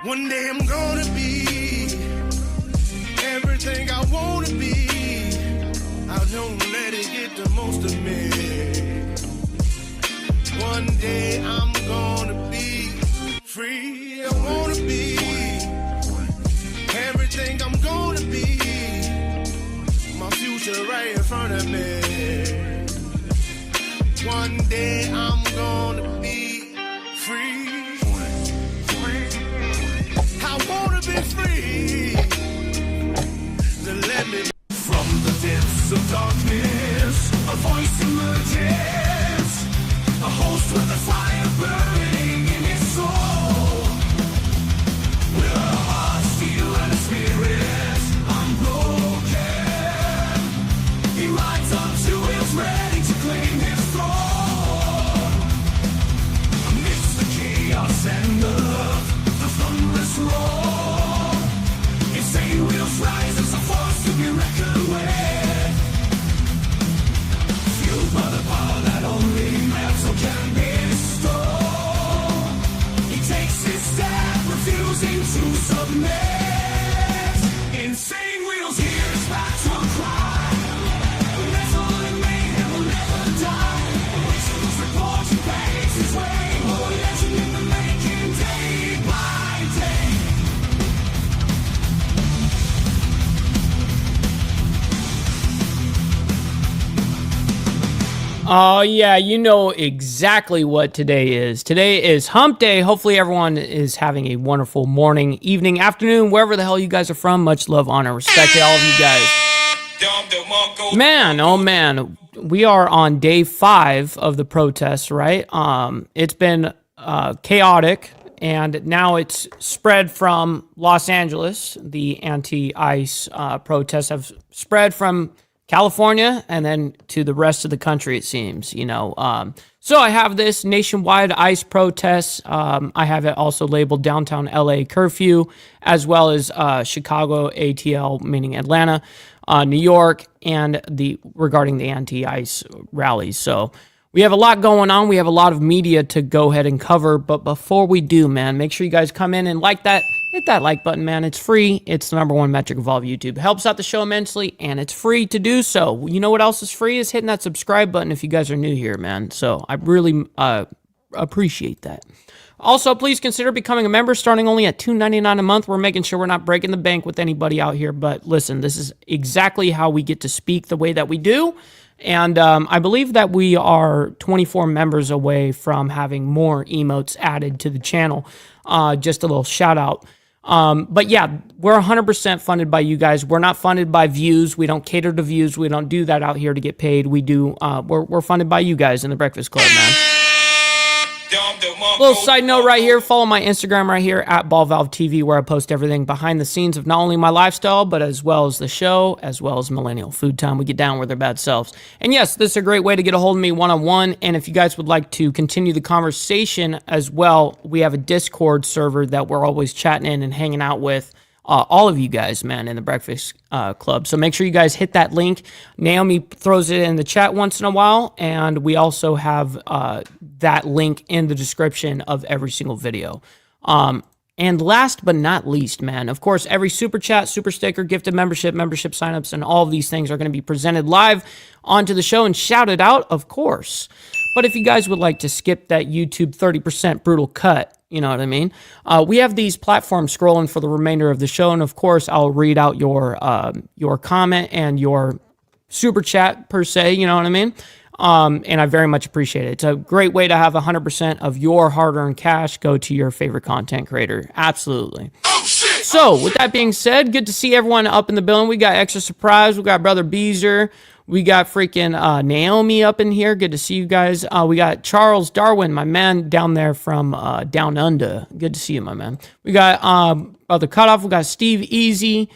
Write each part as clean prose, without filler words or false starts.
One day I'm gonna be everything I wanna be. I don't let it get the most of me. One day I'm gonna be free. I wanna be everything I'm gonna be. My future right in front of me. One day I'm gonna be free. I wanna be free. To let me from the depths of darkness, a voice emerges, a host with a fire burning in his soul. With a heart, steel, and a spirit unbroken, he rides up to wheels ready to claim his throne. Amidst the chaos and the thunderous roar, insane wheels rise as a force to be reckoned with. Fueled by the power that only metal can bestow, he takes his step, refusing to submit. Insane wheels hear his battle cry. Metal and mayhem will never die. Whistles report he pays his way. Oh, legend in the making, day by day. Oh, yeah, you know exactly what today is. Today is Hump Day. Hopefully everyone is having a wonderful morning, evening, afternoon, wherever the hell you guys are from. Much love, honor, respect to all of you guys. Man, oh man, we are on day 5 of the protests, right? It's been chaotic, and now it's spread from Los Angeles. The anti-ICE protests have spread from California and then to the rest of the country, it seems, you know. So I have this nationwide ICE protests. I have it also labeled downtown LA curfew, as well as Chicago ATL, meaning Atlanta, New York, and regarding the anti-ICE rallies. So we have a lot going on. We have a lot of media to go ahead and cover. But before we do, man, make sure you guys come in and like that. Hit that like button, man. It's free. It's the #1 metric of all of YouTube. Helps out the show immensely, and it's free to do so. You know what else is free? Is hitting that subscribe button if you guys are new here, man. So I really appreciate that. Also, please consider becoming a member, starting only at $2.99 a month. We're making sure we're not breaking the bank with anybody out here. But listen, this is exactly how we get to speak the way that we do. And I believe that we are 24 members away from having more emotes added to the channel. Just a little shout out. But yeah, we're 100% funded by you guys. We're not funded by views. We don't cater to views. We don't do that out here to get paid. We do. We're funded by you guys in the Breakfast Club, man. Little side note right here, follow my Instagram right here at BallValveTV, where I post everything behind the scenes of not only my lifestyle, but as well as the show, as well as Millennial Food Time. We get down with their bad selves. And yes, this is a great way to get a hold of me one-on-one. And if you guys would like to continue the conversation as well, we have a Discord server that we're always chatting in and hanging out with all of you guys, man, in the Breakfast Club. So make sure you guys hit that link. Naomi throws it in the chat once in a while, and we also have that link in the description of every single video. And last but not least, man, of course, every super chat, super sticker, gifted membership signups, and all of these things are going to be presented live onto the show and shouted out, of course. But if you guys would like to skip that YouTube 30% brutal cut, you know what I mean? We have these platforms scrolling for the remainder of the show, and of course, I'll read out your comment and your super chat per se. You know what I mean? And I very much appreciate it. It's a great way to have 100% of your hard-earned cash go to your favorite content creator. Absolutely. So, with that being said, good to see everyone up in the building. We got Extra Surprise. We got Brother Beezer. We got freaking Naomi up in here. Good to see you guys. We got Charles Darwin, my man down there from Down Under. Good to see you, my man. We got Brother Cutoff. We got Steve Easy.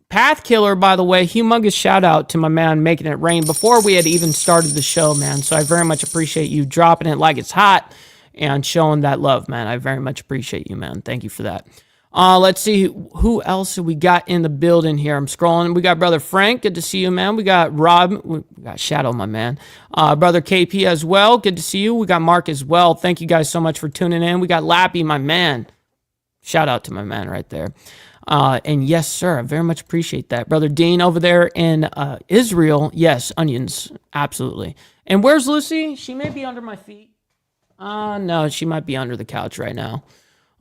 Path Killer, by the way, humongous shout out to my man making it rain before we had even started the show, man. So I very much appreciate you dropping it like it's hot and showing that love, man. I very much appreciate you, man. Thank you for that. Let's see who else we got in the building here. I'm scrolling. We got Brother Frank. Good to see you, man. We got Rob. We got Shadow, my man. Brother KP as well. Good to see you. We got Mark as well. Thank you guys so much for tuning in. We got Lappy, my man. Shout out to my man right there. And yes, sir, I very much appreciate that. Brother Dean over there in Israel, yes, onions, absolutely. And where's Lucy? She may be under my feet. No, she might be under the couch right now.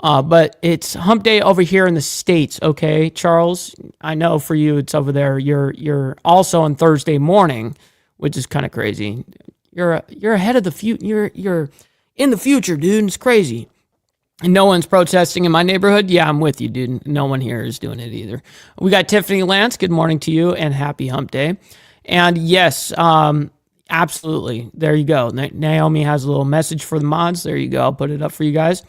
But it's hump day over here in the States, okay, Charles? I know for you it's over there. You're also on Thursday morning, which is kind of crazy. You're ahead of the future. You're in the future, dude. It's crazy. And no one's protesting in my neighborhood. Yeah, I'm with you, dude. No one here is doing it either. We got Tiffany Lance. Good morning to you and happy hump day. And yes, absolutely. There you go. Naomi has a little message for the mods. There you go. I'll put it up for you guys.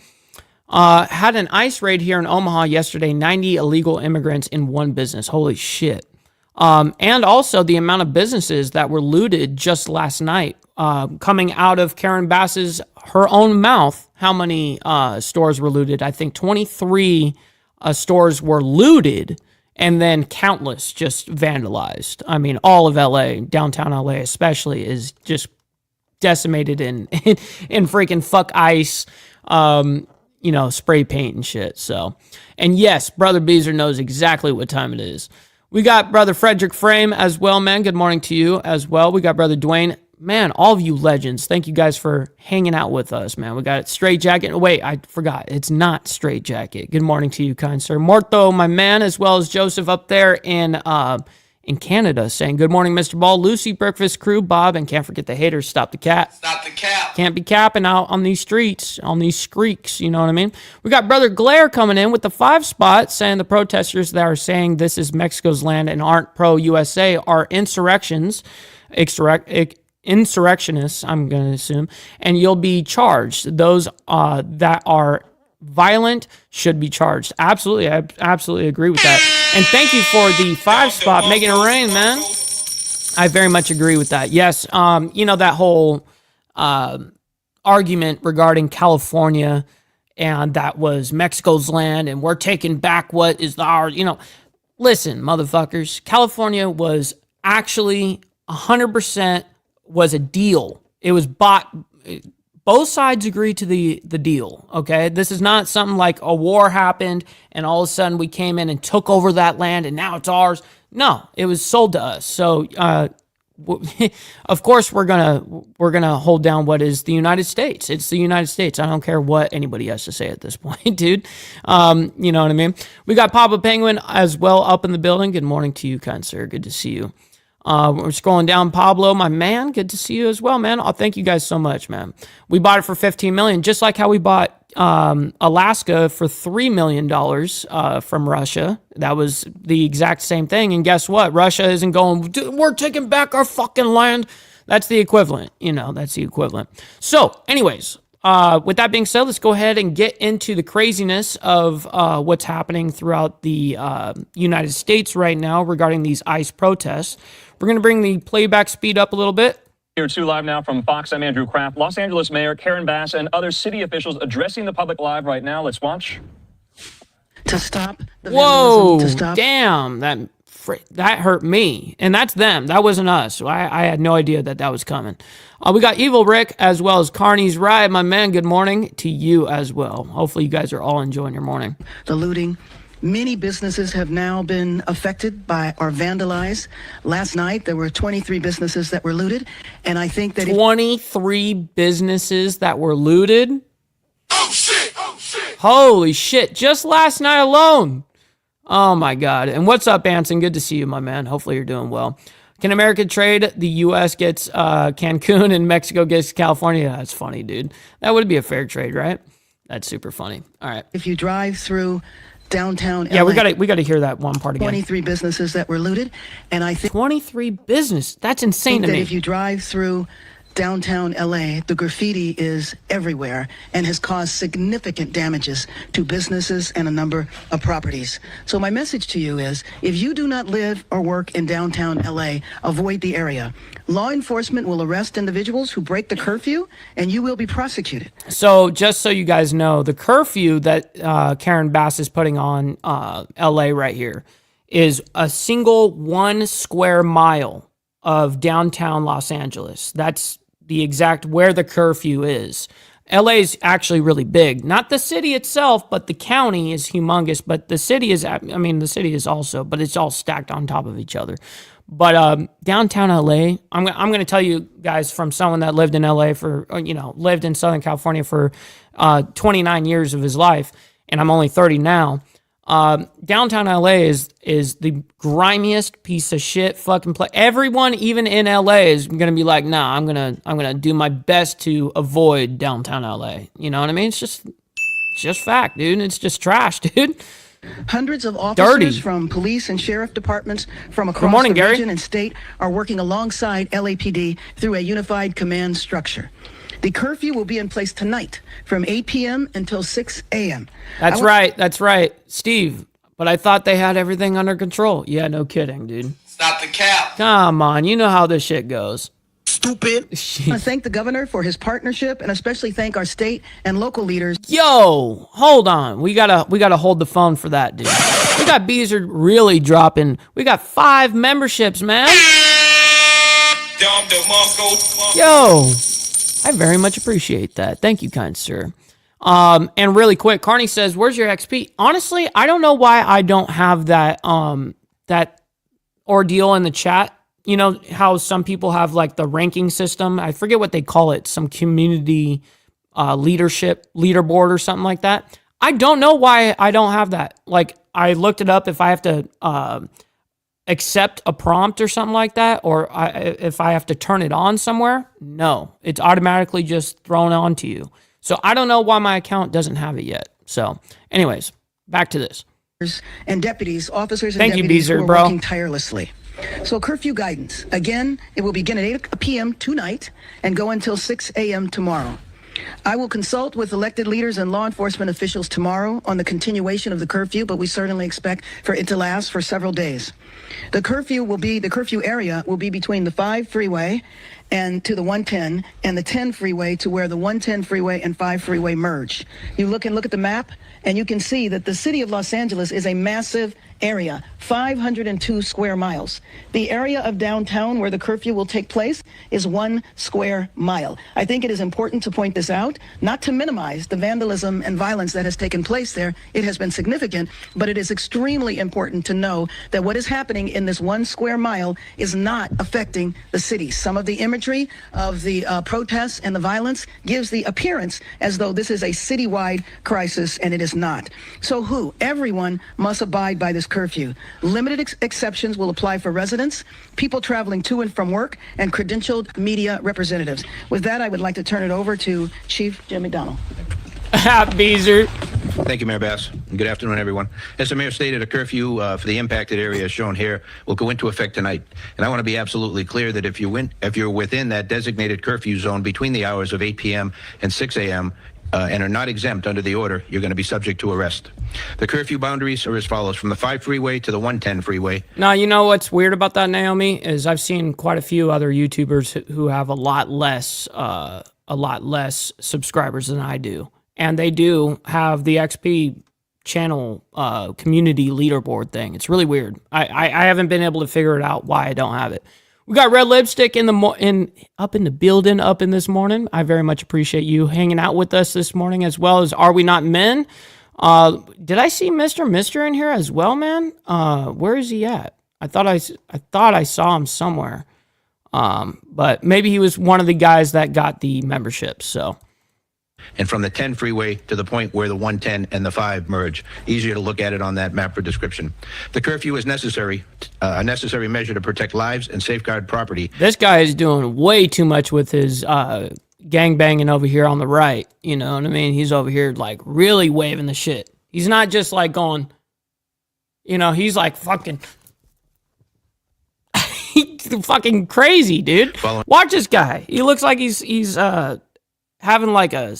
Had an ICE raid here in Omaha yesterday. 90 illegal immigrants in one business. Holy shit. And also the amount of businesses that were looted just last night. Coming out of Karen Bass's, her own mouth, how many stores were looted? I think 23 stores were looted and then countless just vandalized. I mean, all of LA, downtown LA especially, is just decimated in freaking fuck ice, spray paint and shit. So, and yes, Brother Beezer knows exactly what time it is. We got Brother Frederick Frame as well, man. Good morning to you as well. We got Brother Dwayne. Man, all of you legends, thank you guys for hanging out with us, man. We got Straight Jacket. Wait, I forgot. It's not Straight Jacket. Good morning to you, kind sir. Morto, my man, as well as Joseph up there in Canada saying, good morning, Mr. Ball. Lucy, Breakfast Crew, Bob, and can't forget the haters. Stop the cat. Stop the cap. Can't be capping out on these streets, on these streaks, you know what I mean? We got Brother Glare coming in with the 5 spot saying the protesters that are saying this is Mexico's land and aren't pro-USA are insurrectionists, I'm going to assume, and you'll be charged. Those that are violent should be charged. Absolutely. I absolutely agree with that. And thank you for the 5 spot, making it rain, man. I very much agree with that. Yes, that whole argument regarding California and that was Mexico's land and we're taking back what is ours. Listen, motherfuckers, California was actually 100% was a deal. It was bought. Both sides agreed to the deal, okay? This is not something like a war happened and all of a sudden we came in and took over that land and now it's ours. No, it was sold to us. So, of course, we're gonna hold down what is the United States. It's the United States. I don't care what anybody has to say at this point, dude. You know what I mean? We got Papa Penguin as well up in the building. Good morning to you, kind sir. Good to see you. We're scrolling down. Pablo, my man, good to see you as well, man. Oh, thank you guys so much, man. We bought it for $15 million, just like how we bought Alaska for $3 million from Russia. That was the exact same thing. And guess what? Russia isn't going, we're taking back our fucking land. That's the equivalent. That's the equivalent. So, anyways, with that being said, let's go ahead and get into the craziness of what's happening throughout the United States right now regarding these ICE protests. We're going to bring the playback speed up a little bit. Here too live now from Fox. I'm Andrew Kraft. Los Angeles Mayor Karen Bass and other city officials addressing the public live right now. Let's watch. To stop the Whoa, vandalism, to stop. Damn, that hurt me. And that's them. That wasn't us. I had no idea that was coming. We got Evil Rick as well as Carney's Ride. My man, good morning to you as well. Hopefully you guys are all enjoying your morning. The looting. Many businesses have now been affected by or vandalized. Last night, there were 23 businesses that were looted. And I think that 23 businesses that were looted? Oh shit! Oh shit! Holy shit. Just last night alone. Oh my God. And what's up, Anson? Good to see you, my man. Hopefully you're doing well. Can America trade? The U.S. gets Cancun and Mexico gets California. That's funny, dude. That would be a fair trade, right? That's super funny. All right. if you drive through downtown Yeah, LA, we got to hear that one part again. 23 businesses that were looted. And I think 23 business. That's insane to that me. if you drive through downtown LA, the graffiti is everywhere and has caused significant damages to businesses and a number of properties. So my message to you is, if you do not live or work in downtown LA, avoid the area. Law enforcement will arrest individuals who break the curfew, and you will be prosecuted. So just so you guys know, the curfew that Karen Bass is putting on LA right here is a single 1 square mile of downtown Los Angeles. That's the exact where the curfew is. LA is actually really big. Not the city itself, but the county is humongous. But the city is, the city is also, but it's all stacked on top of each other. But downtown LA, I'm going to tell you guys from someone that lived in LA for, lived in Southern California for 29 years of his life, and I'm only 30 now. Downtown LA is the grimiest piece of shit fucking place. Everyone, even in LA, is gonna be like, nah, I'm gonna do my best to avoid downtown LA. You know what I mean? It's just fact, dude. It's just trash, dude. Hundreds of officers from police and sheriff departments from across the region and state are working alongside LAPD through a unified command structure. The curfew will be in place tonight from 8 p.m. until 6 a.m. That's right. Steve, but I thought they had everything under control. Yeah, no kidding, dude. Stop the cap. Come on, you know how this shit goes. Stupid. I want to thank the governor for his partnership and especially thank our state and local leaders. Yo, hold on. We gotta hold the phone for that, dude. We got Beezer really dropping. We got 5 memberships, man. Yo. I very much appreciate that. Thank you, kind sir. And really quick, Carney says, "Where's your XP?" Honestly, I don't know why I don't have that that ordeal in the chat. You know how some people have like the ranking system. I forget what they call it. Some community leadership leaderboard or something like that. I don't know why I don't have that. Like I looked it up. If I have to accept a prompt or something like that, or if I have to turn it on somewhere, no, it's automatically just thrown on to you. So I don't know why my account doesn't have it yet. So anyways, back to this. And deputies, officers and Thank you, deputies Beezer, who are bro. working tirelessly. So curfew guidance. Again, it will begin at 8 p.m. tonight and go until 6 a.m. tomorrow. I will consult with elected leaders and law enforcement officials tomorrow on the continuation of the curfew, but we certainly expect for it to last for several days. The curfew area will be between the 5 freeway and to the 110 and the 10 freeway to where the 110 freeway and 5 freeway merge. You look at the map and you can see that the city of Los Angeles is a massive area, 502 square miles. The area of downtown where the curfew will take place is 1 square mile. I think it is important to point this out, not to minimize the vandalism and violence that has taken place there. It has been significant, but it is extremely important to know that what is happening in this 1 square mile is not affecting the city. Some of the imagery of the protests and the violence gives the appearance as though this is a citywide crisis, and it is not. So everyone must abide by this curfew. Limited exceptions will apply for residents, people traveling to and from work, and credentialed media representatives. With that, I would like to turn it over to Chief Jim McDonnell. Beezer. Thank you, Mayor Bass. Good afternoon, everyone. As the mayor stated, a curfew for the impacted area shown here will go into effect tonight. And I want to be absolutely clear that if you're within that designated curfew zone between the hours of 8 p.m. and 6 a.m., and are not exempt under the order, you're going to be subject to arrest. The curfew boundaries are as follows: from the 5 freeway to the 110 freeway. Now, you know what's weird about that, Naomi, is I've seen quite a few other YouTubers who have a lot less subscribers than I do, and they do have the XP channel community leaderboard thing. It's really weird. I haven't been able to figure it out why I don't have it. We got Red Lipstick up in the building this morning. I very much appreciate you hanging out with us this morning, as well as Are We Not Men? Did I see Mr. in here as well, man? Where is he at? I thought I saw him somewhere. But maybe he was one of the guys that got the membership. So. And from the 10 freeway to the point where the 110 and the 5 merge. Easier to look at it on that map for description. The curfew is necessary, a necessary measure to protect lives and safeguard property. This guy is doing way too much with his gang banging over here on the right. You know what I mean? He's over here like really waving the shit. He's not just like going, he's like fucking fucking crazy, dude. Watch this guy. He looks like he's having like a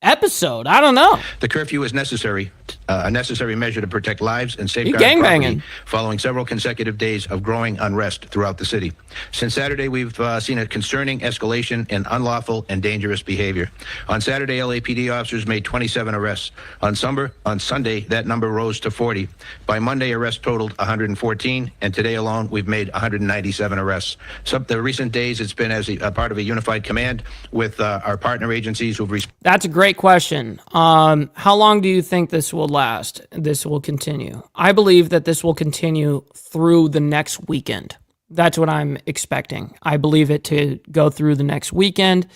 episode. I don't know. The curfew is necessary a necessary measure to protect lives and safeguard gangbanging. property following several consecutive days of growing unrest throughout the city. Since Saturday, we've seen a concerning escalation in unlawful and dangerous behavior. On Saturday, LAPD officers made 27 arrests. On Sunday, that number rose to 40. By Monday, arrests totaled 114, and today alone, we've made 197 arrests. The recent days, it's been as a part of a unified command with our partner agencies who've That's a great question. How long do you think this will last? This will continue. I believe that this will continue through the next weekend. That's what I'm expecting. I believe it to go through the next weekend,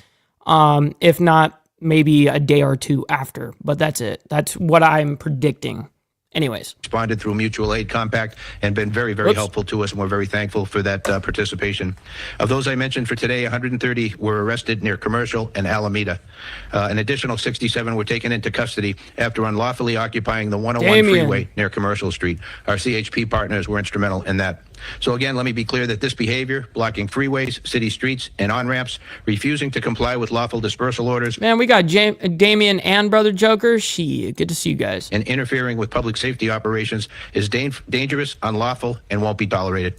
if not maybe a day or two after. But that's it. That's what I'm predicting. Anyways. Responded through mutual aid compact and been very, very helpful to us, and we're very thankful for that participation. Of those I mentioned for today, 130 were arrested near Commercial and Alameda. An additional 67 were taken into custody after unlawfully occupying the 101 freeway near Commercial Street. Our CHP partners were instrumental in that. So again, let me be clear that this behavior, blocking freeways, city streets, and on-ramps, refusing to comply with lawful dispersal orders. Man, we got Damien and Brother Joker. Good to see you guys. And interfering with public safety operations is dangerous, unlawful, and won't be tolerated.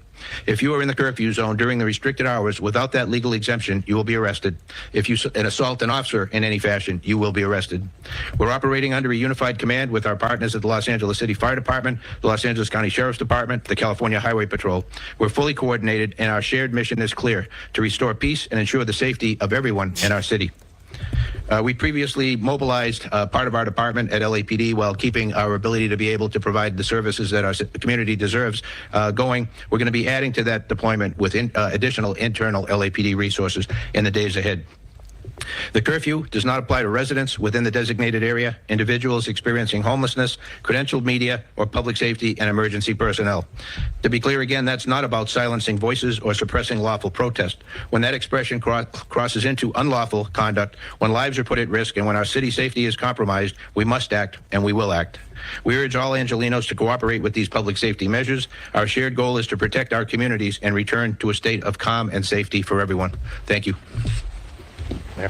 If you are in the curfew zone during the restricted hours without that legal exemption, you will be arrested. If you assault an officer in any fashion, you will be arrested. We're operating under a unified command with our partners at the Los Angeles City Fire Department, the Los Angeles County Sheriff's Department, the California Highway Patrol. We're fully coordinated, and our shared mission is clear: to restore peace and ensure the safety of everyone in our city. We previously mobilized part of our department at LAPD while keeping our ability to be able to provide the services that our community deserves going. We're going to be adding to that deployment with additional internal LAPD resources in the days ahead. The curfew does not apply to residents within the designated area, individuals experiencing homelessness, credentialed media, or public safety and emergency personnel. To be clear again, that's not about silencing voices or suppressing lawful protest. When that expression crosses into unlawful conduct, when lives are put at risk, and when our city safety is compromised, we must act, and we will act. We urge all Angelenos to cooperate with these public safety measures. Our shared goal is to protect our communities and return to a state of calm and safety for everyone. Thank you. Mayor.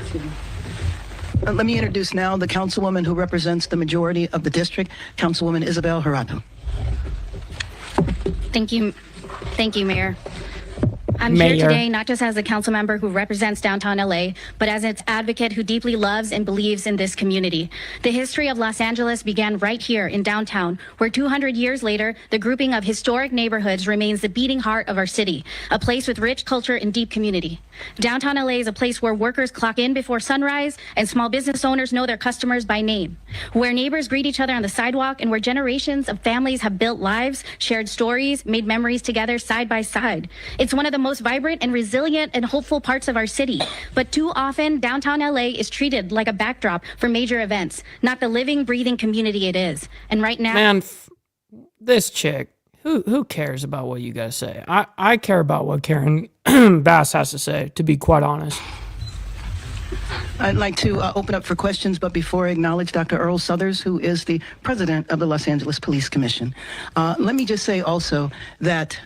Let me introduce now the councilwoman who represents the majority of the district, Councilwoman Isabel Jurado. Thank you, Mayor. I'm here today not just as a council member who represents downtown LA, but as its advocate who deeply loves and believes in this community. The history of Los Angeles began right here in downtown, where 200 years later, the grouping of historic neighborhoods remains the beating heart of our city, a place with rich culture and deep community. Downtown LA is a place where workers clock in before sunrise and small business owners know their customers by name, where neighbors greet each other on the sidewalk, and where generations of families have built lives, shared stories, made memories together side by side. It's one of the most vibrant and resilient and hopeful parts of our city. But too often, downtown LA is treated like a backdrop for major events, not the living, breathing community it is. And right now... Man, this chick, who cares about what you guys say? I care about what Karen Bass has to say, to be quite honest. I'd like to open up for questions, but before I acknowledge Dr. Earl Suthers, who is the president of the Los Angeles Police Commission, let me just say also that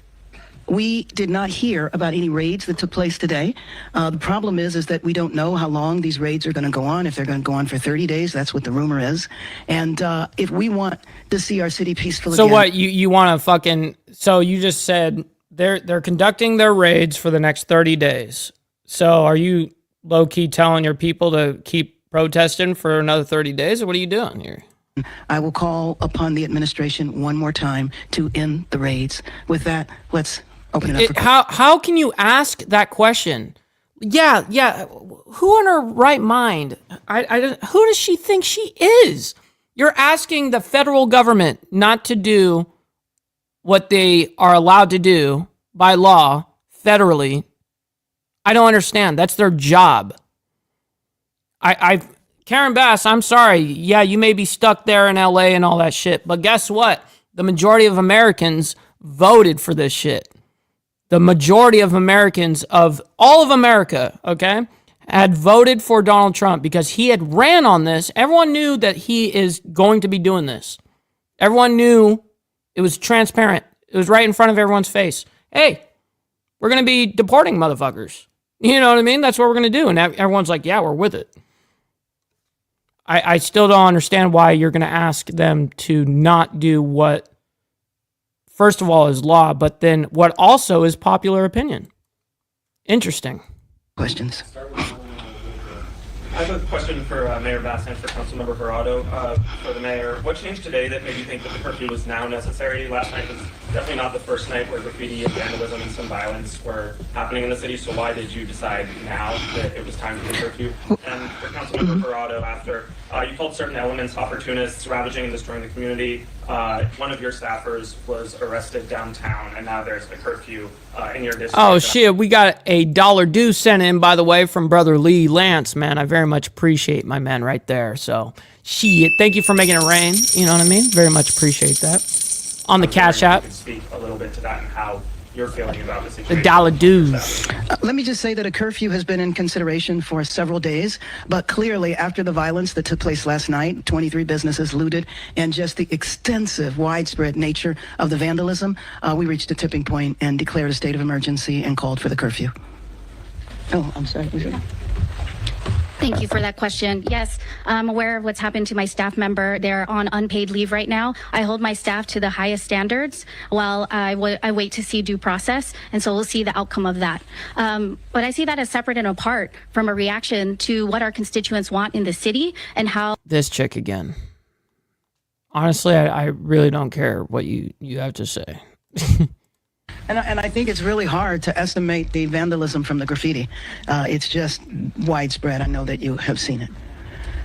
we did not hear about any raids that took place today. The problem is that we don't know how long these raids are going to go on. If they're going to go on for 30 days, that's what the rumor is. And if we want to see our city peaceful again... So what, you want to fucking... So you just said they're conducting their raids for the next 30 days. So are you low-key telling your people to keep protesting for another 30 days, or what are you doing here? I will call upon the administration one more time to end the raids. With that, let's... How can you ask that question? Yeah. Who in her right mind? Who does she think she is? You're asking the federal government not to do what they are allowed to do by law federally. I don't understand. That's their job. Karen Bass, I'm sorry. Yeah, you may be stuck there in LA and all that shit, but guess what? The majority of Americans voted for this shit. The majority of Americans, of all of America, okay, had voted for Donald Trump because he had ran on this. Everyone knew that he is going to be doing this. Everyone knew it was transparent. It was right in front of everyone's face. Hey, we're going to be deporting motherfuckers. You know what I mean? That's what we're going to do. And everyone's like, yeah, we're with it. I still don't understand why you're going to ask them to not do what, first of all, is law, but then what also is popular opinion. Interesting. Questions? I have a question for Mayor Bass and for Councilmember Corrado. For the mayor, what changed today that made you think that the curfew was now necessary? Last night was definitely not the first night where graffiti and vandalism and some violence were happening in the city. So why did you decide now that it was time for the curfew? And for Councilmember Corrado, after you called certain elements opportunists, ravaging and destroying the community. One of your staffers was arrested downtown, and now there's a curfew in your district. Oh, shit. We got a $1 due sent in, by the way, from Brother Lee Lance, man. I very much appreciate my man right there. So, shit. Thank you for making it rain. You know what I mean? Very much appreciate that. On the Cash App. You could speak a little bit to that and how you're feeling about the situation. The $1 dues. Let me just say that a curfew has been in consideration for several days, but clearly after the violence that took place last night, 23 businesses looted, and just the extensive, widespread nature of the vandalism, we reached a tipping point and declared a state of emergency and called for the curfew. Oh, I'm sorry. Thank you for that question. Yes, I'm aware of what's happened to my staff member. They're on unpaid leave right now. I hold my staff to the highest standards while I wait to see due process, and so we'll see the outcome of that. But I see that as separate and apart from a reaction to what our constituents want in the city and how... This chick again. Honestly, I really don't care what you have to say. And I think it's really hard to estimate the vandalism from the graffiti. It's just widespread. I know that you have seen it.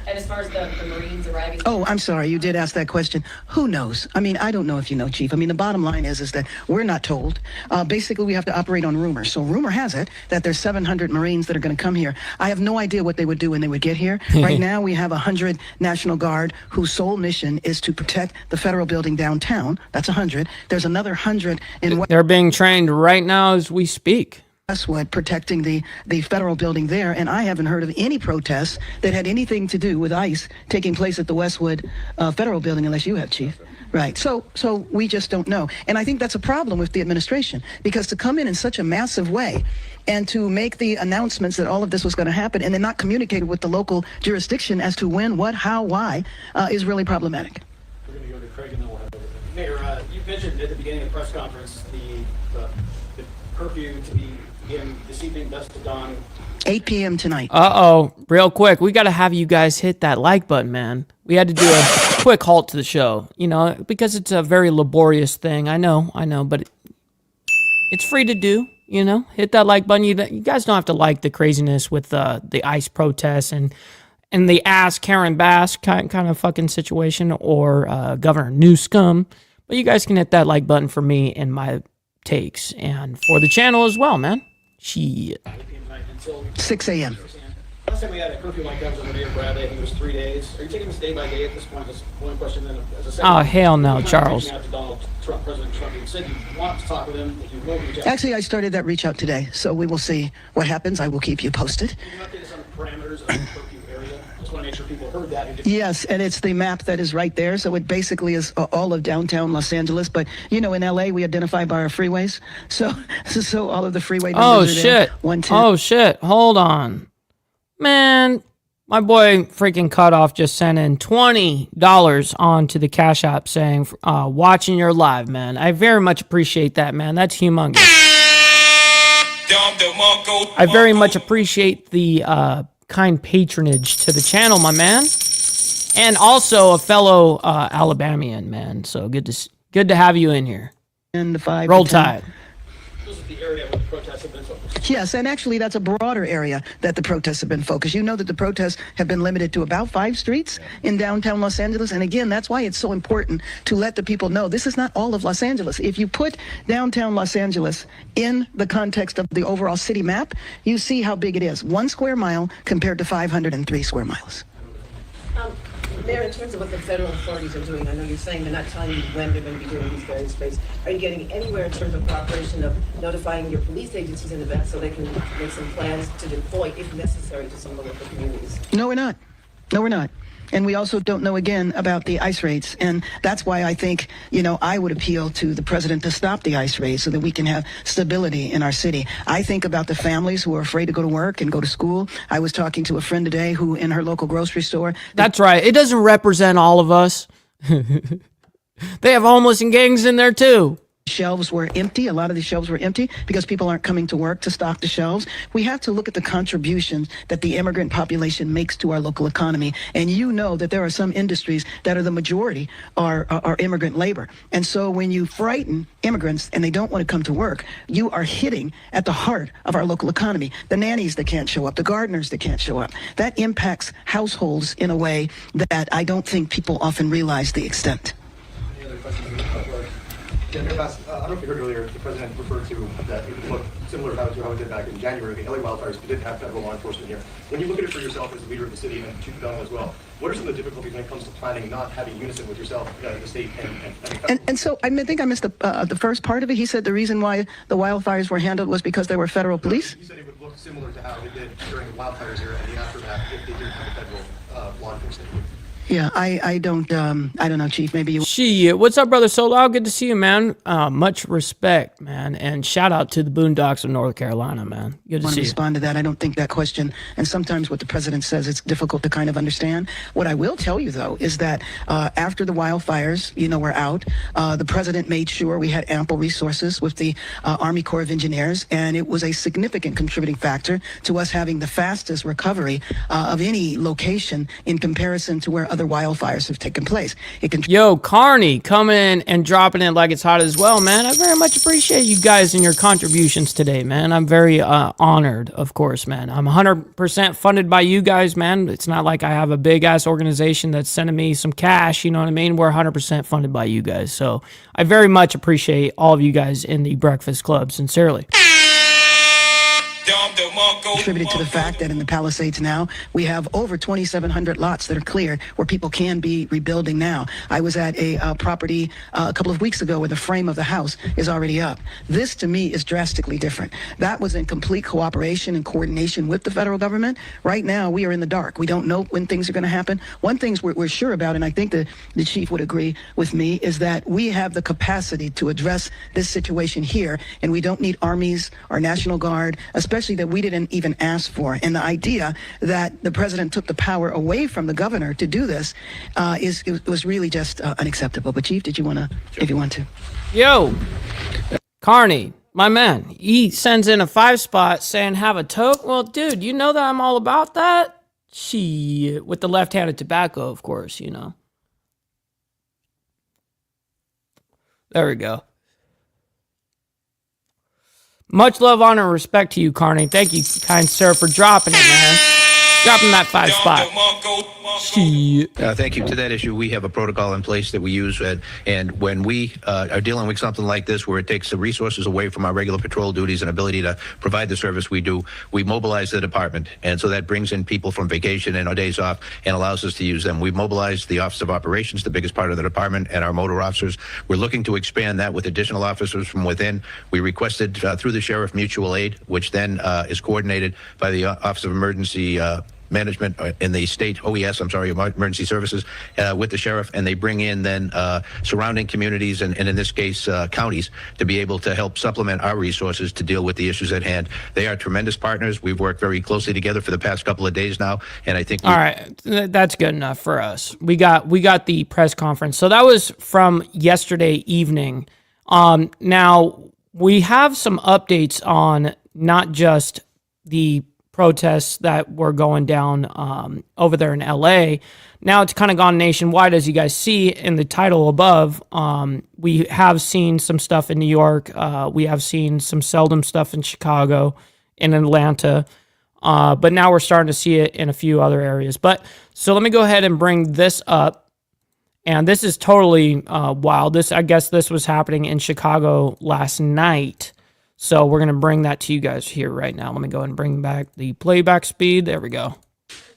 And as far as the Marines arriving... Oh, I'm sorry. You did ask that question. Who knows? I mean, I don't know if you know, Chief. I mean, the bottom line is that we're not told. Basically, we have to operate on rumor. So rumor has it that there's 700 Marines that are going to come here. I have no idea what they would do when they would get here. Right now, we have 100 National Guard whose sole mission is to protect the federal building downtown. That's 100. There's another 100 in... They're being trained right now as we speak. Westwood protecting the federal building there, and I haven't heard of any protests that had anything to do with ICE taking place at the Westwood federal building, unless you have, Chief. Right. So we just don't know. And I think that's a problem with the administration, because to come in such a massive way and to make the announcements that all of this was going to happen and then not communicate with the local jurisdiction as to when, what, how, why is really problematic. We're going to go to Craig and then we'll have over. Mayor, you mentioned at the beginning of the press conference the curfew to be again this evening, dusk to dawn. 8 p.m. tonight. Uh-oh. Real quick, we got to have you guys hit that like button, man. We had to do a quick halt to the show, you know, because it's a very laborious thing. I know, but it's free to do, you know. Hit that like button. You guys don't have to like the craziness with the ICE protests and the ass Karen Bass kind of fucking situation or Governor Newscomb. But you guys can hit that like button for me and my takes and for the channel as well, man. Shit. 6 a.m. Last time we had a curfew like that was under Mayor Bradley. I think it was 3 days. Are you taking this day by day at this point? That's one question. Then, as a second, oh, hell no, Charles. Out to Donald Trump, President Trump. You said you want to talk with him. That you will reach out. Actually, I started that reach out today, so we will see what happens. I will keep you posted. Can you update us on the parameters of the curfew area? Just want to make sure people heard that. Yes, and it's the map that is right there. So it basically is all of downtown Los Angeles. But, you know, in L.A., we identify by our freeways. So all of the freeway numbers are there. 110. Oh, shit. Hold on. Man, my boy freaking Cutoff just sent in $20 onto the Cash App saying, watching your live, man. I very much appreciate that, man. That's humongous. I very much appreciate the kind patronage to the channel, my man. And also a fellow Alabamian, man. So good to have you in here. And the 5 Roll Tide. This is the area where the protests have been focused. Yes, and actually that's a broader area that the protests have been focused. You know that the protests have been limited to about 5 streets in downtown Los Angeles. And again, that's why it's so important to let the people know this is not all of Los Angeles. If you put downtown Los Angeles in the context of the overall city map, you see how big it is. 1 square mile compared to 503 square miles. Mayor, in terms of what the federal authorities are doing, I know you're saying they're not telling you when they're going to be doing these various things. Are you getting anywhere in terms of cooperation of notifying your police agencies in advance so they can make some plans to deploy, if necessary, to some of the local communities? No, we're not. And we also don't know, again, about the ICE raids. And that's why I think, I would appeal to the president to stop the ICE raids so that we can have stability in our city. I think about the families who are afraid to go to work and go to school. I was talking to a friend today who, in her local grocery store. That's right. It doesn't represent all of us. They have homeless and gangs in there too. Shelves were empty. A lot of these shelves were empty because people aren't coming to work to stock the shelves. We have to look at the contributions that the immigrant population makes to our local economy. And that there are some industries that are the majority are immigrant labor. And so when you frighten immigrants and they don't want to come to work, you are hitting at the heart of our local economy. The nannies that can't show up, the gardeners that can't show up. That impacts households in a way that I don't think people often realize the extent. Any other questions? Yeah, Mayor Bass, I don't know if you heard earlier, the president referred to that it would look similar to how it did back in January, the LA wildfires, but didn't have federal law enforcement here. When you look at it for yourself as the leader of the city and Chief Dunn as well, what are some of the difficulties when it comes to planning, not having unison with yourself, the state, and so I think I missed the first part of it. He said the reason why the wildfires were handled was because they were federal police? He said it would look similar to how it did during the wildfires here and the aftermath if they didn't have a federal law enforcement here. Yeah, I don't know, Chief. Maybe you. Shit. What's up, brother Solo? Good to see you, man. Much respect, man. And shout out to the Boondocks of North Carolina, man. Good to see you. Respond to that. I don't think that question, and sometimes what the president says, it's difficult to kind of understand. What I will tell you, though, is that after the wildfires, were out, the president made sure we had ample resources with the Army Corps of Engineers, and it was a significant contributing factor to us having the fastest recovery of any location in comparison to where other wildfires have taken place. Yo, Carney coming and dropping it like it's hot as well, man. I very much appreciate you guys and your contributions today, man. I'm very honored, of course, man. I'm 100% funded by you guys, man. It's not like I have a big-ass organization that's sending me some cash, you know what I mean? We're 100% funded by you guys. So I very much appreciate all of you guys in the Breakfast Club, sincerely. Contributed to the fact that in the Palisades now, we have over 2,700 lots that are cleared where people can be rebuilding now. I was at a property a couple of weeks ago where the frame of the house is already up. This, to me, is drastically different. That was in complete cooperation and coordination with the federal government. Right now, we are in the dark. We don't know when things are going to happen. One thing we're sure about, and I think the chief would agree with me, is that we have the capacity to address this situation here, and we don't need armies or National Guard, especially that we didn't even ask for. And the idea that the president took the power away from the governor to do this was really just unacceptable. But Chief, did you want to, if you want to? Yo, Carney, my man, he sends in a 5-spot saying have a toke. Well, dude, you know that I'm all about that? Shit, with the left-handed tobacco, of course, There we go. Much love, honor, and respect to you, Carney. Thank you, kind sir, for dropping it, man. Dropping that 5-spot. Thank you. To that issue, we have a protocol in place that we use, and when we are dealing with something like this, where it takes the resources away from our regular patrol duties and ability to provide the service we do, we mobilize the department, and so that brings in people from vacation and our days off and allows us to use them. We've mobilized the Office of Operations, the biggest part of the department, and our motor officers. We're looking to expand that with additional officers from within. We requested through the Sheriff mutual aid, which then is coordinated by the Office of Emergency Management in the state emergency services with the sheriff, and they bring in then surrounding communities and in this case counties to be able to help supplement our resources to deal with the issues at hand. They are tremendous partners. We've worked very closely together for the past couple of days now, and I think all right, that's good enough for us. We got the press conference, so that was from yesterday evening. Now we have some updates on not just the protests that were going down over there in LA. Now it's kind of gone nationwide, as you guys see in the title above. We have seen some stuff in New York. We have seen some seldom stuff in Chicago, in Atlanta. But now we're starting to see it in a few other areas. But so let me go ahead and bring this up. And this is totally wild. I guess this was happening in Chicago last night. So we're going to bring that to you guys here right now. Let me go ahead and bring back the playback speed. There we go.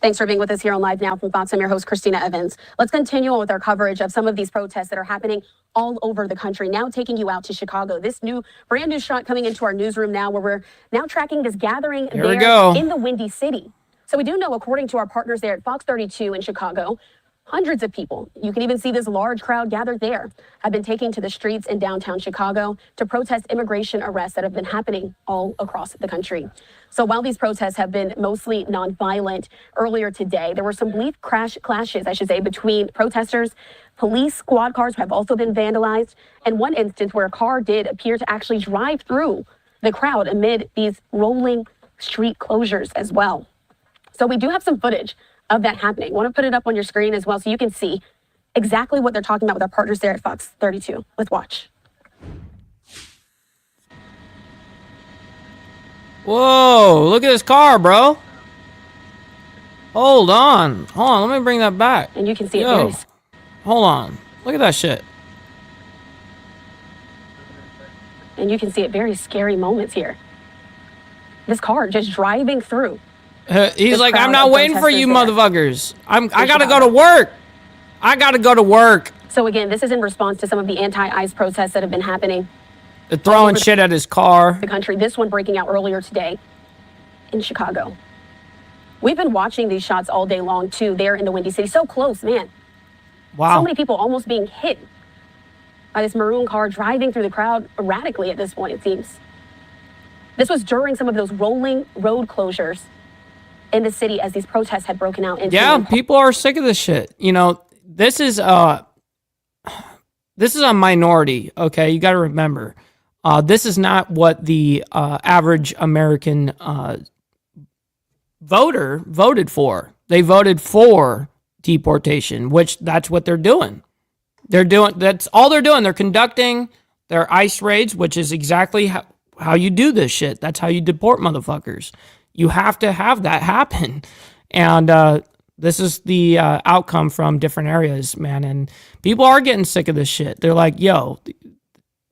Thanks for being with us here on Live Now from Fox. I'm your host, Christina Evans. Let's continue on with our coverage of some of these protests that are happening all over the country. Now taking you out to Chicago. This brand new shot coming into our newsroom now, where we're now tracking this gathering there in the Windy City. So we do know, according to our partners there at Fox 32 in Chicago, Hundreds of people, you can even see this large crowd gathered there, have been taking to the streets in downtown Chicago to protest immigration arrests that have been happening all across the country. So while these protests have been mostly nonviolent, earlier today, there were some brief clashes, between protesters. Police squad cars have also been vandalized, and one instance where a car did appear to actually drive through the crowd amid these rolling street closures as well. So we do have some footage of that happening. I want to put it up on your screen as well so you can see exactly what they're talking about with our partners there at Fox 32. Let's watch. Whoa, look at this car, bro. Hold on, let me bring that back. And you can see Yo, it. hold on, look at that shit. And you can see it, very scary moments here. This car just driving through. He's like, I'm not waiting for you motherfuckers. I gotta go to work. I gotta go to work. So again, this is in response to some of the anti-ICE protests that have been happening. They're throwing shit at his car. The country. This one breaking out earlier today in Chicago. We've been watching these shots all day long too. There in the Windy City, so close, man. Wow. So many people almost being hit by this maroon car driving through the crowd erratically at this point, it seems. This was during some of those rolling road closures in the city as these protests had broken out. Yeah, people are sick of this shit. You know, this is a minority. Okay, you got to remember, this is not what the average American voter voted for. They voted for deportation, which that's what they're doing. That's all they're doing. They're conducting their ICE raids, which is exactly how you do this shit. That's how you deport motherfuckers. You have to have that happen. And this is the outcome from different areas, man. And people are getting sick of this shit. They're like, yo,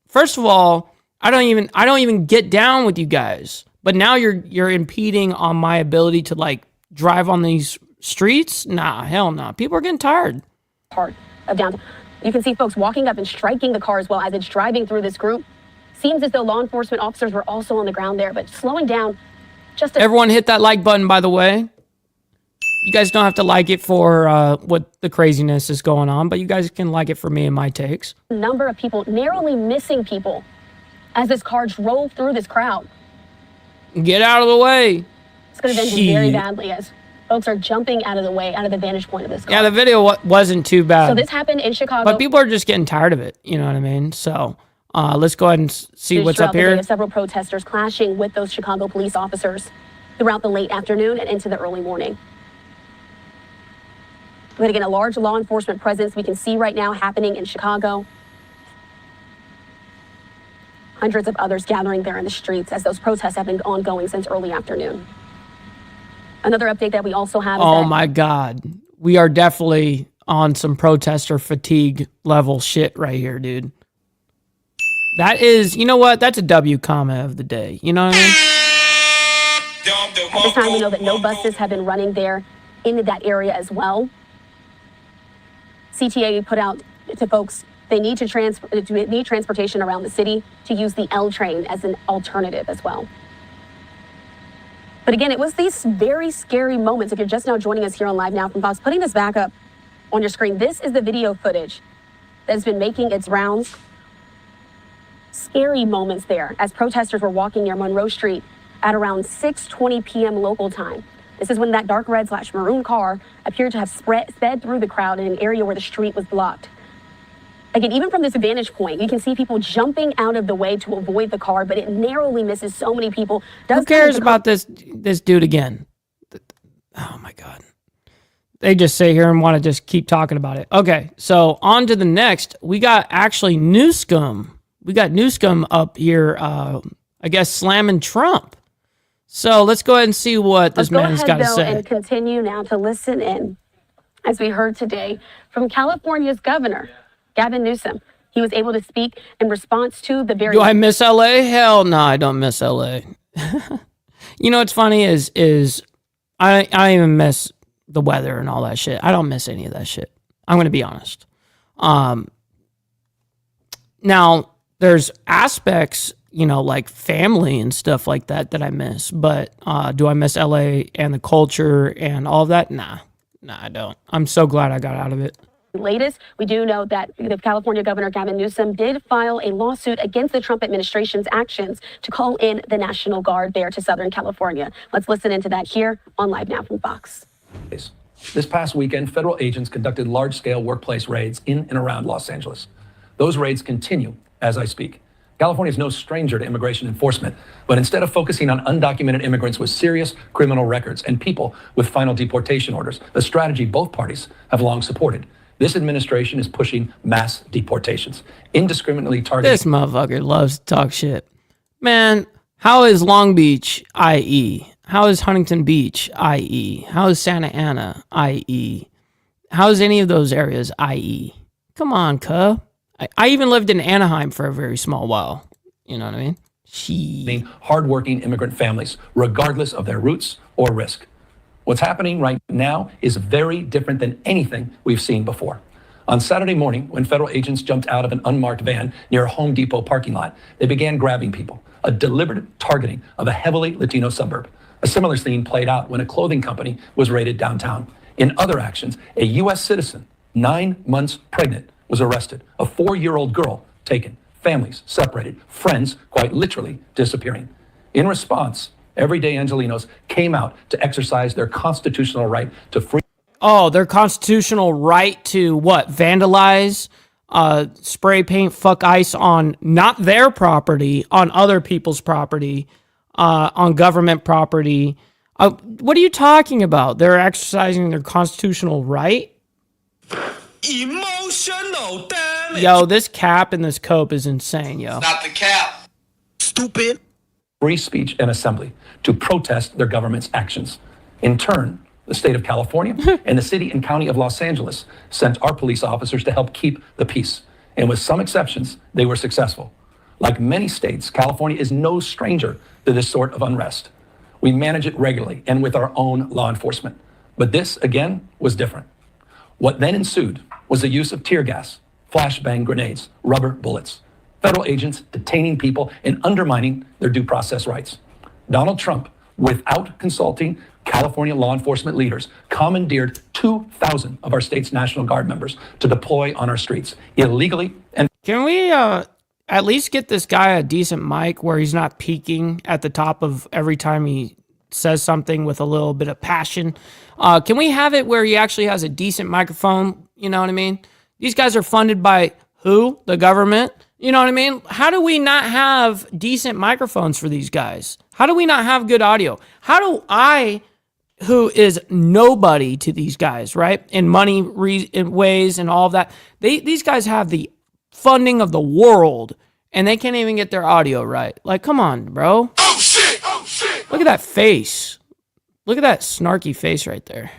first of all, I don't even get down with you guys. But now you're impeding on my ability to like drive on these streets? Nah, hell no. People are getting tired. Part of downtown. You can see folks walking up and striking the car as well as it's driving through this group. Seems as though law enforcement officers were also on the ground there, but slowing down just Everyone hit that like button, by the way. You guys don't have to like it for what the craziness is going on, but you guys can like it for me and my takes. Number of people, narrowly missing people as this car drove through this crowd. Get out of the way. It's going to end very badly as folks are jumping out of the way, out of the vantage point of this car. Yeah, the video wasn't too bad. So this happened in Chicago. But people are just getting tired of it. You know what I mean? So let's go ahead and see what's up here. Several protesters clashing with those Chicago police officers throughout the late afternoon and into the early morning. But again, a large law enforcement presence we can see right now happening in Chicago. Hundreds of others gathering there in the streets as those protests have been ongoing since early afternoon. Another update that we also have is oh my God. We are definitely on some protester fatigue level shit right here, dude. That is, you know what? That's a W comment of the day. You know what I mean? At this time, we know that no buses have been running there in that area as well. CTA put out to folks they need transportation around the city to use the L train as an alternative as well. But again, it was these very scary moments. If you're just now joining us here on Live Now from Fox, putting this back up on your screen, this is the video footage that has been making its rounds. Scary moments there as protesters were walking near Monroe Street at around 6:20 p.m. local time. This is when that dark red / maroon car appeared to have sped through the crowd in an area where the street was blocked. Again, even from this vantage point, you can see people jumping out of the way to avoid the car, but it narrowly misses so many people. Who cares about this dude again? Oh my God. They just sit here and want to just keep talking about it. Okay, so on to the next. We got actually Newscomb. We got Newscomb up here, I guess, slamming Trump. So let's go ahead and see what this man's got to say. And continue now to listen in, as we heard today from California's governor, Gavin Newsom. He was able to speak in response to the very... Do I miss LA? Hell no, I don't miss LA. You know what's funny is I don't even miss the weather and all that shit. I don't miss any of that shit. I'm going to be honest. Now, there's aspects, you know, like family and stuff like that I miss. But do I miss LA and the culture and all of that? Nah, No, I don't. I'm so glad I got out of it. Latest, we do know that the California Governor Gavin Newsom did file a lawsuit against the Trump administration's actions to call in the National Guard there to Southern California. Let's listen into that here on Live Now from Fox. This past weekend, federal agents conducted large-scale workplace raids in and around Los Angeles. Those raids continue as I speak. California is no stranger to immigration enforcement, but instead of focusing on undocumented immigrants with serious criminal records and people with final deportation orders, the strategy both parties have long supported. This administration is pushing mass deportations, indiscriminately targeting. This motherfucker loves to talk shit. Man, how is Long Beach, i.e.? How is Huntington Beach, i.e.? How is Santa Ana, i.e.? How is any of those areas, i.e.? Come on, cuh. I even lived in Anaheim for a very small while. You know what I mean? Hardworking immigrant families, regardless of their roots or risk. What's happening right now is very different than anything we've seen before. On Saturday morning, when federal agents jumped out of an unmarked van near a Home Depot parking lot, they began grabbing people, a deliberate targeting of a heavily Latino suburb. A similar scene played out when a clothing company was raided downtown. In other actions, a U.S. citizen, 9 months pregnant, was arrested. A 4-year-old girl taken, families separated, friends quite literally disappearing. In response, everyday Angelenos came out to exercise their constitutional right to free. Oh, their constitutional right to what? Vandalize, spray paint, fuck ice on not their property, on other people's property, on government property. What are you talking about? They're exercising their constitutional right? Emotional damage. Yo, this cap and this cope is insane, yo. Not the cap. Stupid. Free speech and assembly to protest their government's actions. In turn, the state of California and the city and county of Los Angeles sent our police officers to help keep the peace. And with some exceptions, they were successful. Like many states, California is no stranger to this sort of unrest. We manage it regularly and with our own law enforcement. But this, again, was different. What then ensued was the use of tear gas, flashbang grenades, rubber bullets, federal agents detaining people and undermining their due process rights. Donald Trump, without consulting California law enforcement leaders, commandeered 2,000 of our state's National Guard members to deploy on our streets illegally. And can we at least get this guy a decent mic where he's not peaking at the top of every time he says something with a little bit of passion? Can we have it where he actually has a decent microphone? You know what I mean? These guys are funded by who? The government? You know what I mean? How do we not have decent microphones for these guys? How do we not have good audio? How do I, who is nobody to these guys, right? In money in ways and all of that, these guys have the funding of the world and they can't even get their audio right. Like, come on, bro. Oh shit! Oh shit! Look at that face. Look at that snarky face right there.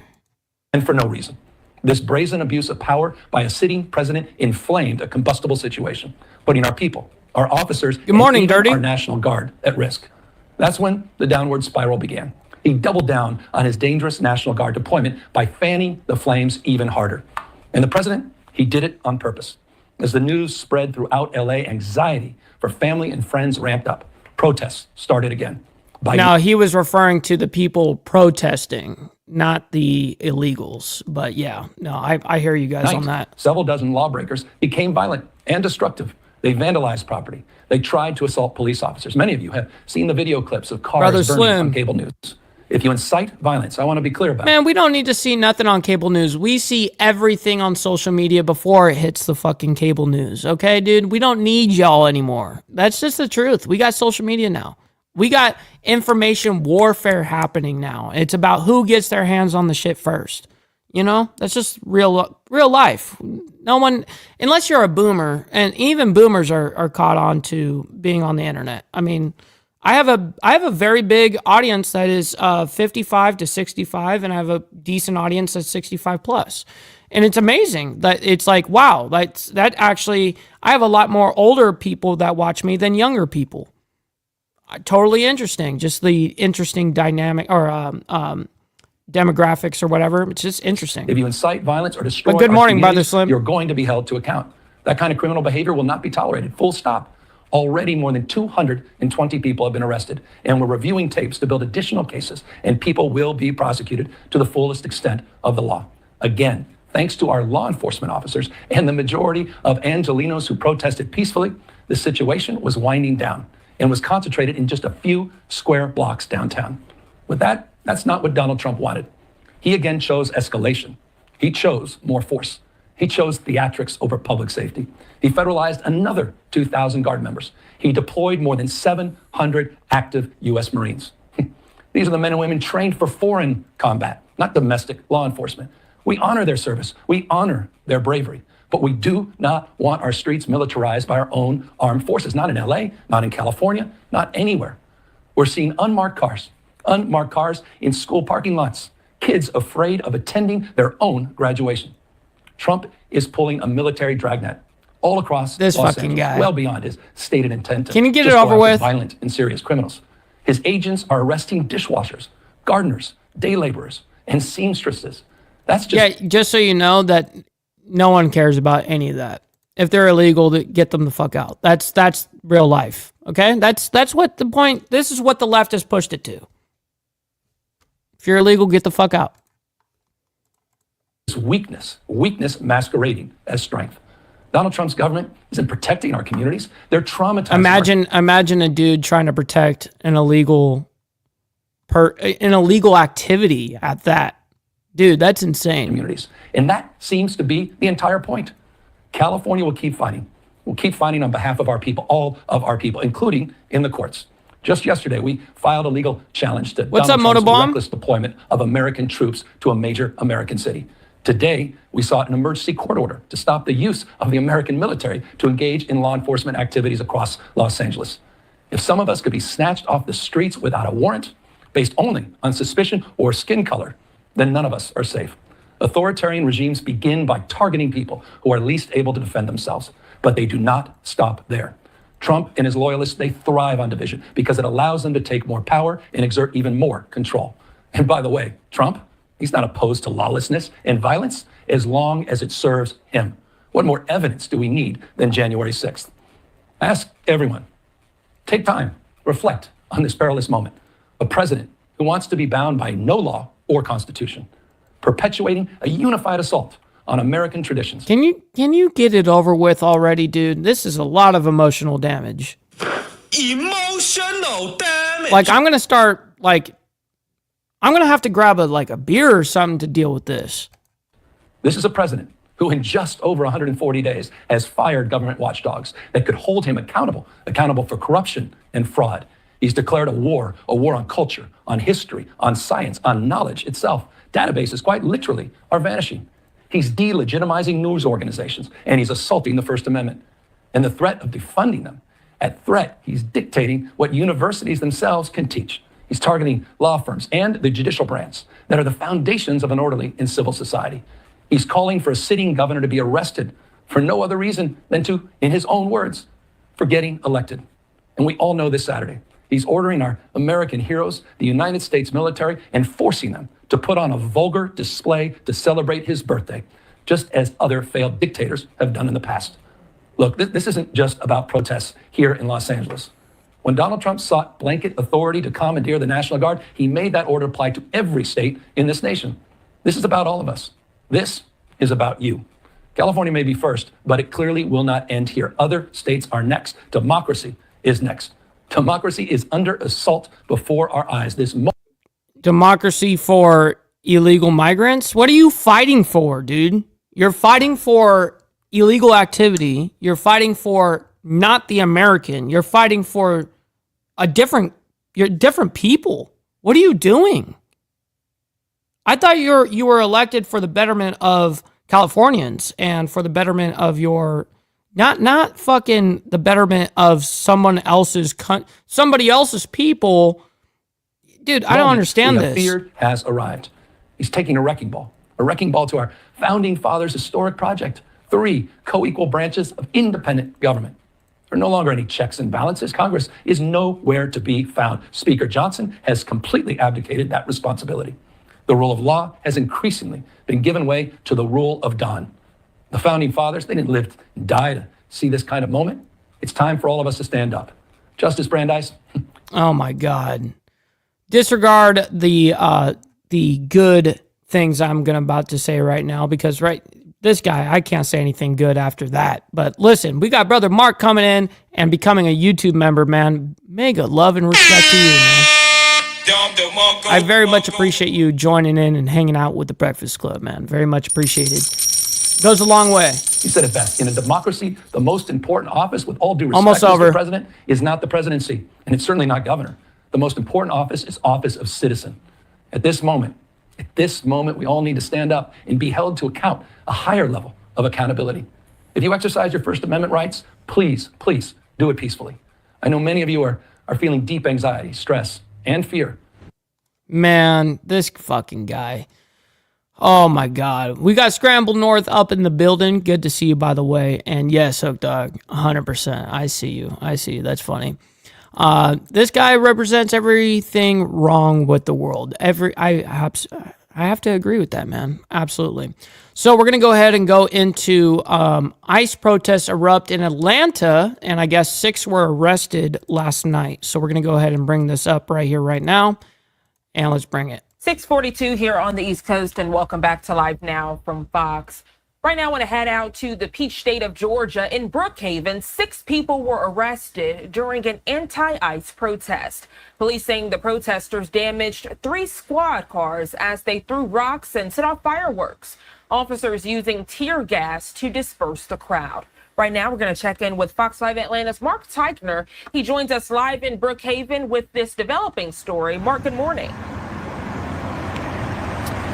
And for no reason. This brazen abuse of power by a sitting president inflamed a combustible situation, putting our people, our officers, good morning, Dirty, our National Guard at risk. That's when the downward spiral began. He doubled down on his dangerous National Guard deployment by fanning the flames even harder. And the president, he did it on purpose. As the news spread throughout LA, anxiety for family and friends ramped up. Protests started again. Now, he was referring to the people protesting, not the illegals. But yeah, no, I hear you guys on that. Several dozen lawbreakers became violent and destructive. They vandalized property. They tried to assault police officers. Many of you have seen the video clips of cars burning on cable news. If you incite violence, I want to be clear about it. Man, we don't need to see nothing on cable news. We see everything on social media before it hits the fucking cable news. Okay, dude? We don't need y'all anymore. That's just the truth. We got social media now. We got information warfare happening now. It's about who gets their hands on the shit first. You know, that's just real life. No one, unless you're a boomer, and even boomers are caught on to being on the internet. I mean, I have a very big audience that is 55 to 65, and I have a decent audience that's 65 plus. And it's amazing that it's like, wow, that actually, I have a lot more older people that watch me than younger people. Totally interesting. Just the interesting dynamic or demographics or whatever. It's just interesting. If you incite violence or destroy good morning, Brother Slim. You're going to be held to account. That kind of criminal behavior will not be tolerated. Full stop. Already more than 220 people have been arrested, and we're reviewing tapes to build additional cases, and people will be prosecuted to the fullest extent of the law. Again, thanks to our law enforcement officers and the majority of Angelenos who protested peacefully, the situation was winding down and was concentrated in just a few square blocks downtown. With that, that's not what Donald Trump wanted. He again chose escalation. He chose more force. He chose theatrics over public safety. He federalized another 2,000 Guard members. He deployed more than 700 active U.S. Marines. These are the men and women trained for foreign combat, not domestic law enforcement. We honor their service. We honor their bravery. But we do not want our streets militarized by our own armed forces, not in LA, not in California, not anywhere. We're seeing unmarked cars in school parking lots, kids afraid of attending their own graduation. Trump is pulling a military dragnet all across this Los fucking Angeles, guy, well beyond his stated intent. Can you get it over with? Violent and serious criminals. His agents are arresting dishwashers, gardeners, day laborers, and seamstresses. That's just just so you know that no one cares about any of that. If they're illegal, to get them the fuck out. That's real life. Okay, that's what the point. This is what the left has pushed it to. If you're illegal, get the fuck out. Weakness masquerading as strength. Donald Trump's government isn't protecting our communities. They're traumatizing. Imagine a dude trying to protect an illegal activity at that. Dude, that's insane. Communities. And that seems to be the entire point. California will keep fighting. We'll keep fighting on behalf of our people, all of our people, including in the courts. Just yesterday, we filed a legal challenge to Donald Trump's reckless deployment of American troops to a major American city. Today, we sought an emergency court order to stop the use of the American military to engage in law enforcement activities across Los Angeles. If some of us could be snatched off the streets without a warrant, based only on suspicion or skin color, then none of us are safe. Authoritarian regimes begin by targeting people who are least able to defend themselves, but they do not stop there. Trump and his loyalists, they thrive on division because it allows them to take more power and exert even more control. And by the way, Trump, he's not opposed to lawlessness and violence as long as it serves him. What more evidence do we need than January 6th? Ask everyone. Take time, reflect on this perilous moment. A president who wants to be bound by no law or constitution, perpetuating a unified assault on American traditions. Can you get it over with already, dude? This is a lot of emotional damage. Emotional damage. Like, I'm gonna have to grab a beer or something to deal with this. This is a president who in just over 140 days has fired government watchdogs that could hold him accountable for corruption and fraud. He's declared a war on culture, on history, on science, on knowledge itself. Databases, quite literally, are vanishing. He's delegitimizing news organizations, and he's assaulting the First Amendment. And the threat of defunding them, at threat, he's dictating what universities themselves can teach. He's targeting law firms and the judicial branch that are the foundations of an orderly and civil society. He's calling for a sitting governor to be arrested for no other reason than to, in his own words, for getting elected. And we all know this Saturday. He's ordering our American heroes, the United States military, and forcing them to put on a vulgar display to celebrate his birthday, just as other failed dictators have done in the past. Look, this isn't just about protests here in Los Angeles. When Donald Trump sought blanket authority to commandeer the National Guard, he made that order apply to every state in this nation. This is about all of us. This is about you. California may be first, but it clearly will not end here. Other states are next. Democracy is next. Democracy is under assault before our eyes. Democracy for illegal migrants? What are you fighting for, dude? You're fighting for illegal activity. You're fighting for not the American. You're fighting for you're different people. What are you doing? I thought you were elected for the betterment of Californians and for the betterment of your not fucking the betterment of somebody else's people. Dude, I don't understand this. Fear has arrived. He's taking a wrecking ball to our founding fathers' historic project. 3 co-equal branches of independent government. There are no longer any checks and balances. Congress is nowhere to be found. Speaker Johnson has completely abdicated that responsibility. The rule of law has increasingly been given way to the rule of Don. The founding fathers, they didn't live and die to see this kind of moment. It's time for all of us to stand up. Justice Brandeis. Oh my God. Disregard the good things I'm about to say right now, because this guy, I can't say anything good after that. But listen, we got brother Mark coming in and becoming a YouTube member, man. Mega love and respect to you, man. I very much appreciate you joining in and hanging out with the Breakfast Club, man. Very much appreciated. Goes a long way. He said it best. In a democracy, the most important office, with all due respect, Almost over. Mr. President, is not the presidency, and it's certainly not governor. The most important office is office of citizen. At this moment, we all need to stand up and be held to account, a higher level of accountability. If you exercise your First Amendment rights, please do it peacefully. I know many of you are feeling deep anxiety, stress, and fear. Man, this fucking guy. Oh my God. We got Scramble North up in the building. Good to see you, by the way. And yes, Hook Dog, 100%. I see you. That's funny. This guy represents everything wrong with the world. I have to agree with that, man. Absolutely. So we're going to go ahead and go into ICE protests erupt in Atlanta, and I guess 6 were arrested last night. So we're going to go ahead and bring this up right here, right now, and let's bring it. 6:42 here on the East Coast, and welcome back to Live Now from Fox. Right now, I want to head out to the Peach State of Georgia. In Brookhaven, 6 people were arrested during an anti-ICE protest. Police saying the protesters damaged 3 squad cars as they threw rocks and set off fireworks. Officers using tear gas to disperse the crowd. Right now, we're going to check in with Fox 5 Atlanta's Mark Teichner. He joins us live in Brookhaven with this developing story. Mark, good morning.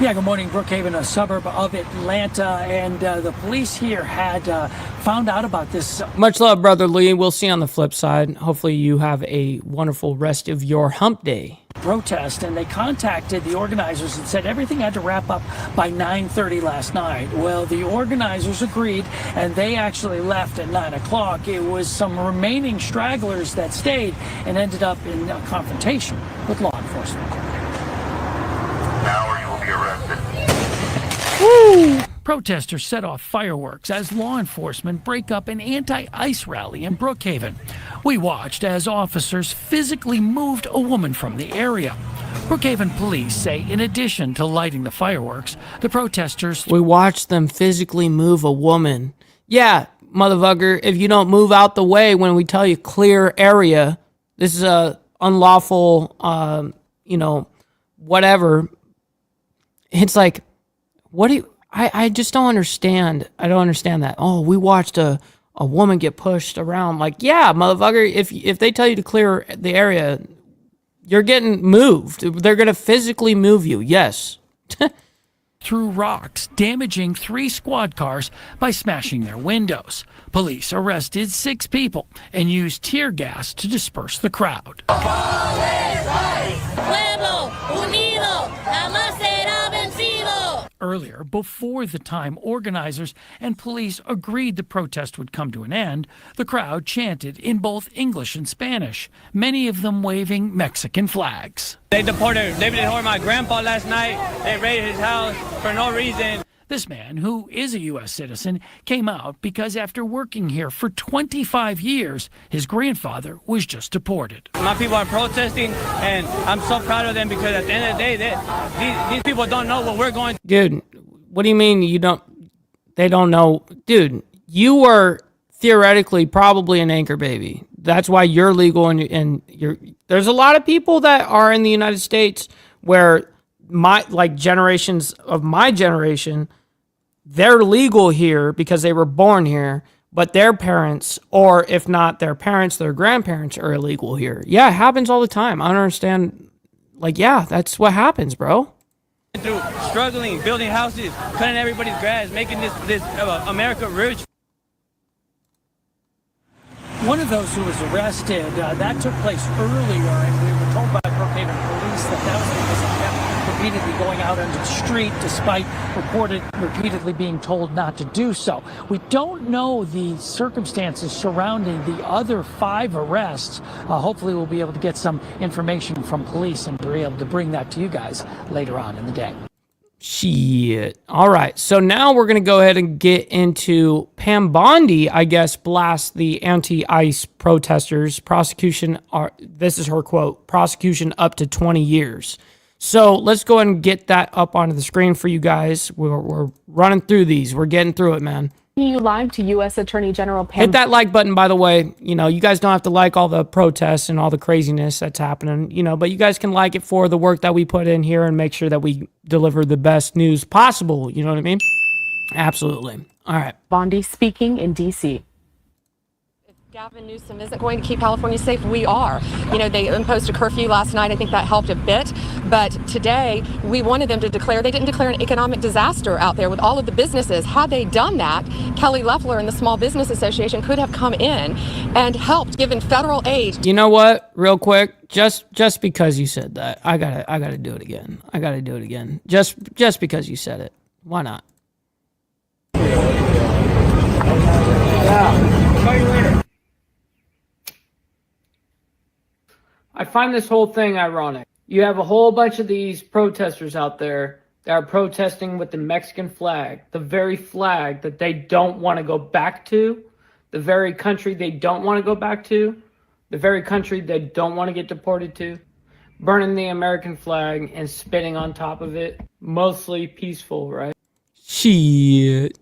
Yeah, good morning. Brookhaven, a suburb of Atlanta, and the police here had found out about this. Much love, Brother Lee. We'll see you on the flip side. Hopefully you have a wonderful rest of your hump day. Protest, and they contacted the organizers and said everything had to wrap up by 9:30 last night. Well, the organizers agreed, and they actually left at 9 o'clock. It was some remaining stragglers that stayed and ended up in a confrontation with law enforcement. Now you will be arrested. Woo! Protesters set off fireworks as law enforcement break up an anti-ICE rally in Brookhaven. We watched as officers physically moved a woman from the area. Brookhaven police say in addition to lighting the fireworks, the protesters... We watched them physically move a woman. Yeah, motherfucker, if you don't move out the way when we tell you clear area, this is a unlawful, whatever. It's like, what do you... I just don't understand. I don't understand that. Oh, we watched a woman get pushed around. Like, yeah, motherfucker, if they tell you to clear the area, you're getting moved. They're going to physically move you, yes. Threw rocks, damaging 3 squad cars by smashing their windows. Police arrested 6 people and used tear gas to disperse the crowd. Earlier, before the time organizers and police agreed the protest would come to an end, the crowd chanted in both English and Spanish, many of them waving Mexican flags. They deported my grandpa last night. They raided his house for no reason. This man, who is a U.S. citizen, came out because after working here for 25 years, his grandfather was just deported. My people are protesting, and I'm so proud of them because at the end of the day, these people don't know what we're going through. Dude, what do you mean they don't know? Dude, you were theoretically probably an anchor baby. That's why you're legal, and there's a lot of people that are in the United States where generations of my generation, they're legal here because they were born here, but their parents, or if not their parents, their grandparents are illegal here. Yeah, it happens all the time. I don't understand. Yeah, that's what happens, bro. Through struggling, building houses, cutting everybody's grass, making this America rich. One of those who was arrested, that took place earlier, and we were told by Brookhaven police that was because he kept repeatedly going out onto the street despite repeatedly being told not to do so. We don't know the circumstances surrounding the other 5 arrests. Hopefully we'll be able to get some information from police and be able to bring that to you guys later on in the day. Shit. All right. So now we're going to go ahead and get into Pam Bondi, I guess, blast the anti-ICE protesters. Prosecution, this is her quote, prosecution up to 20 years. So let's go ahead and get that up onto the screen for you guys. We're running through these. We're getting through it, man. You live to U.S. Attorney General Pam. Hit that like button, by the way. You know, you guys don't have to like all the protests and all the craziness that's happening, you know, but you guys can like it for the work that we put in here and make sure that we deliver the best news possible. You know what I mean? Absolutely. All right. Bondi speaking in D.C. Gavin Newsom isn't going to keep California safe. We are. You know, they imposed a curfew last night. I think that helped a bit. But today, we wanted them to declare. They didn't declare an economic disaster out there with all of the businesses. Had they done that, Kelly Loeffler and the Small Business Association could have come in and helped, given federal aid. You know what? Real quick, just because you said that, I gotta do it again. I gotta do it again. Just because you said it. Why not? Yeah. Call you later. I find this whole thing ironic. You have a whole bunch of these protesters out there that are protesting with the Mexican flag, the very flag that they don't want to go back to, the very country they don't want to go back to, the very country they don't want to get deported to, burning the American flag and spitting on top of it. Mostly peaceful, right? Shit.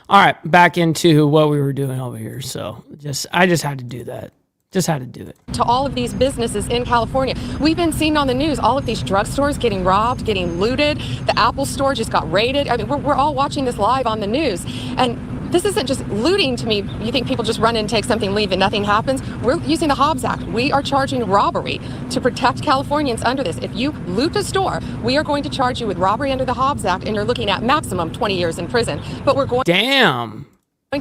All right, back into what we were doing over here. So I just had to do that. Just had to do it. To all of these businesses in California. We've been seeing on the news all of these drugstores getting robbed, getting looted. The Apple store just got raided. I mean, we're all watching this live on the news. And this isn't just looting to me. You think people just run in, take something, leave, and nothing happens? We're using the Hobbs Act. We are charging robbery to protect Californians under this. If you loot a store, we are going to charge you with robbery under the Hobbs Act, and you're looking at maximum 20 years in prison. But we're going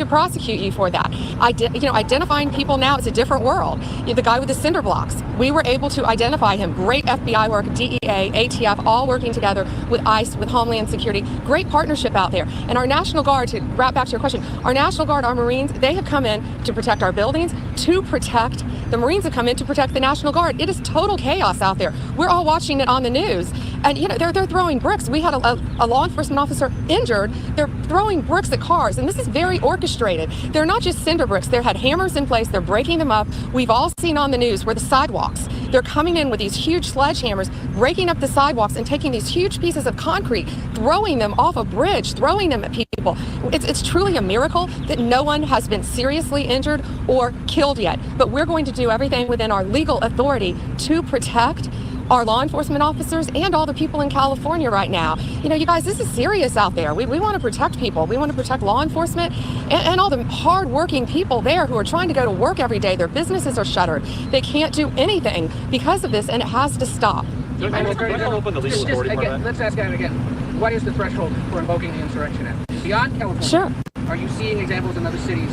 to prosecute you for that. Identifying people now, it's a different world. The guy with the cinder blocks, we were able to identify him. Great FBI work, DEA, ATF, all working together with ICE, with Homeland Security. Great partnership out there. And our National Guard, to wrap back to your question, our National Guard, our Marines, they have come in to protect our buildings, the Marines have come in to protect the National Guard. It is total chaos out there. We're all watching it on the news. And, they're throwing bricks. We had a law enforcement officer injured. They're throwing bricks at cars. And this is very orchestrated. They're not just cinder bricks. They had hammers in place. They're breaking them up. We've all seen on the news where the sidewalks, they're coming in with these huge sledgehammers, breaking up the sidewalks and taking these huge pieces of concrete, throwing them off a bridge, throwing them at people. It's truly a miracle that no one has been seriously injured or killed yet. But we're going to do everything within our legal authority to protect our law enforcement officers and all the people in California right now. You guys, this is serious out there. We want to protect people. We want to protect law enforcement and all the hard-working people there who are trying to go to work every day. Their businesses are shuttered. They can't do anything because of this, and it has to stop. Let's ask that again. What is the threshold for invoking the Insurrection Act? Beyond California, sure. Are you seeing examples in other cities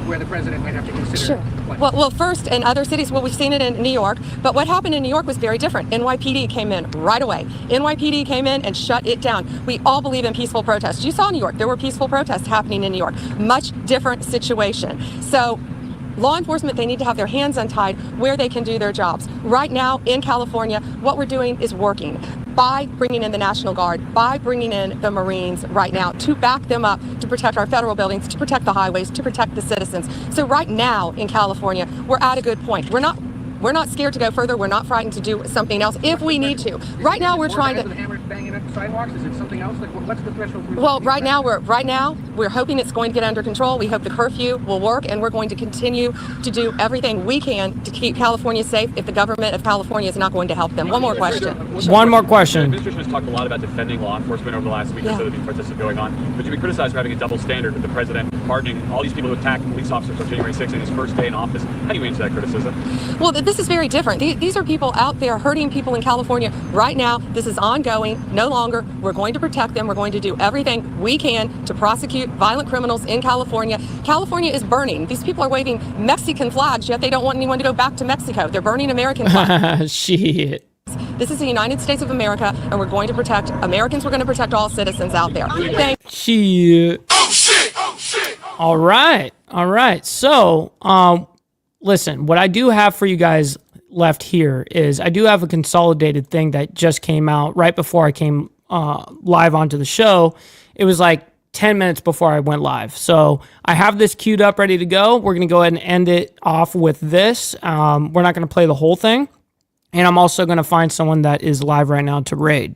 where the president might have to consider? Sure. Well, first, in other cities, we've seen it in New York, but what happened in New York was very different. NYPD came in right away. NYPD came in and shut it down. We all believe in peaceful protests. You saw New York. There were peaceful protests happening in New York. Much different situation. So law enforcement, they need to have their hands untied where they can do their jobs. Right now in California, what we're doing is working by bringing in the National Guard, by bringing in the Marines right now to back them up, to protect our federal buildings, to protect the highways, to protect the citizens. So right now in California, we're at a good point. We're not scared to go further. We're not frightened to do something else if we need to. Right now, we're trying to. Banging up sidewalks? Is it something else? What's the threshold? Well, right now we're hoping it's going to get under control. We hope the curfew will work, and we're going to continue to do everything we can to keep California safe if the government of California is not going to help them. One more question. One more question. The administration has talked a lot about defending law enforcement over the last week or so that these protests are going on. But you've been criticized for having a double standard with the president pardoning all these people who attacked police officers on January 6th in his first day in office. How do you answer that criticism? Well, this is very different. These are people out there hurting people in California right now. This is ongoing. No longer. We're going to protect them. We're going to do everything we can to prosecute violent criminals in California. California is burning. These people are waving Mexican flags, yet they don't want anyone to go back to Mexico. They're burning American flags. Shit. This is the United States of America, and we're going to protect Americans. We're going to protect all citizens out there. Shit. Oh, shit. Oh, shit. All right. So, listen, what I do have for you guys left here is I do have a consolidated thing that just came out right before I came live onto the show, it was like 10 minutes before I went live. So I have this queued up, ready to go. We're going to go ahead and end it off with this. We're not going to play the whole thing. And I'm also going to find someone that is live right now to raid.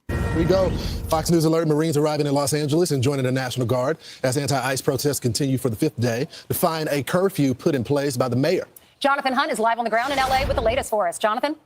Here we go. Fox News alert: Marines arriving in Los Angeles and joining the National Guard as anti-ICE protests continue for the 5th day, defying a curfew put in place by the mayor. Jonathan Hunt is live on the ground in L.A. with the latest for us. Jonathan?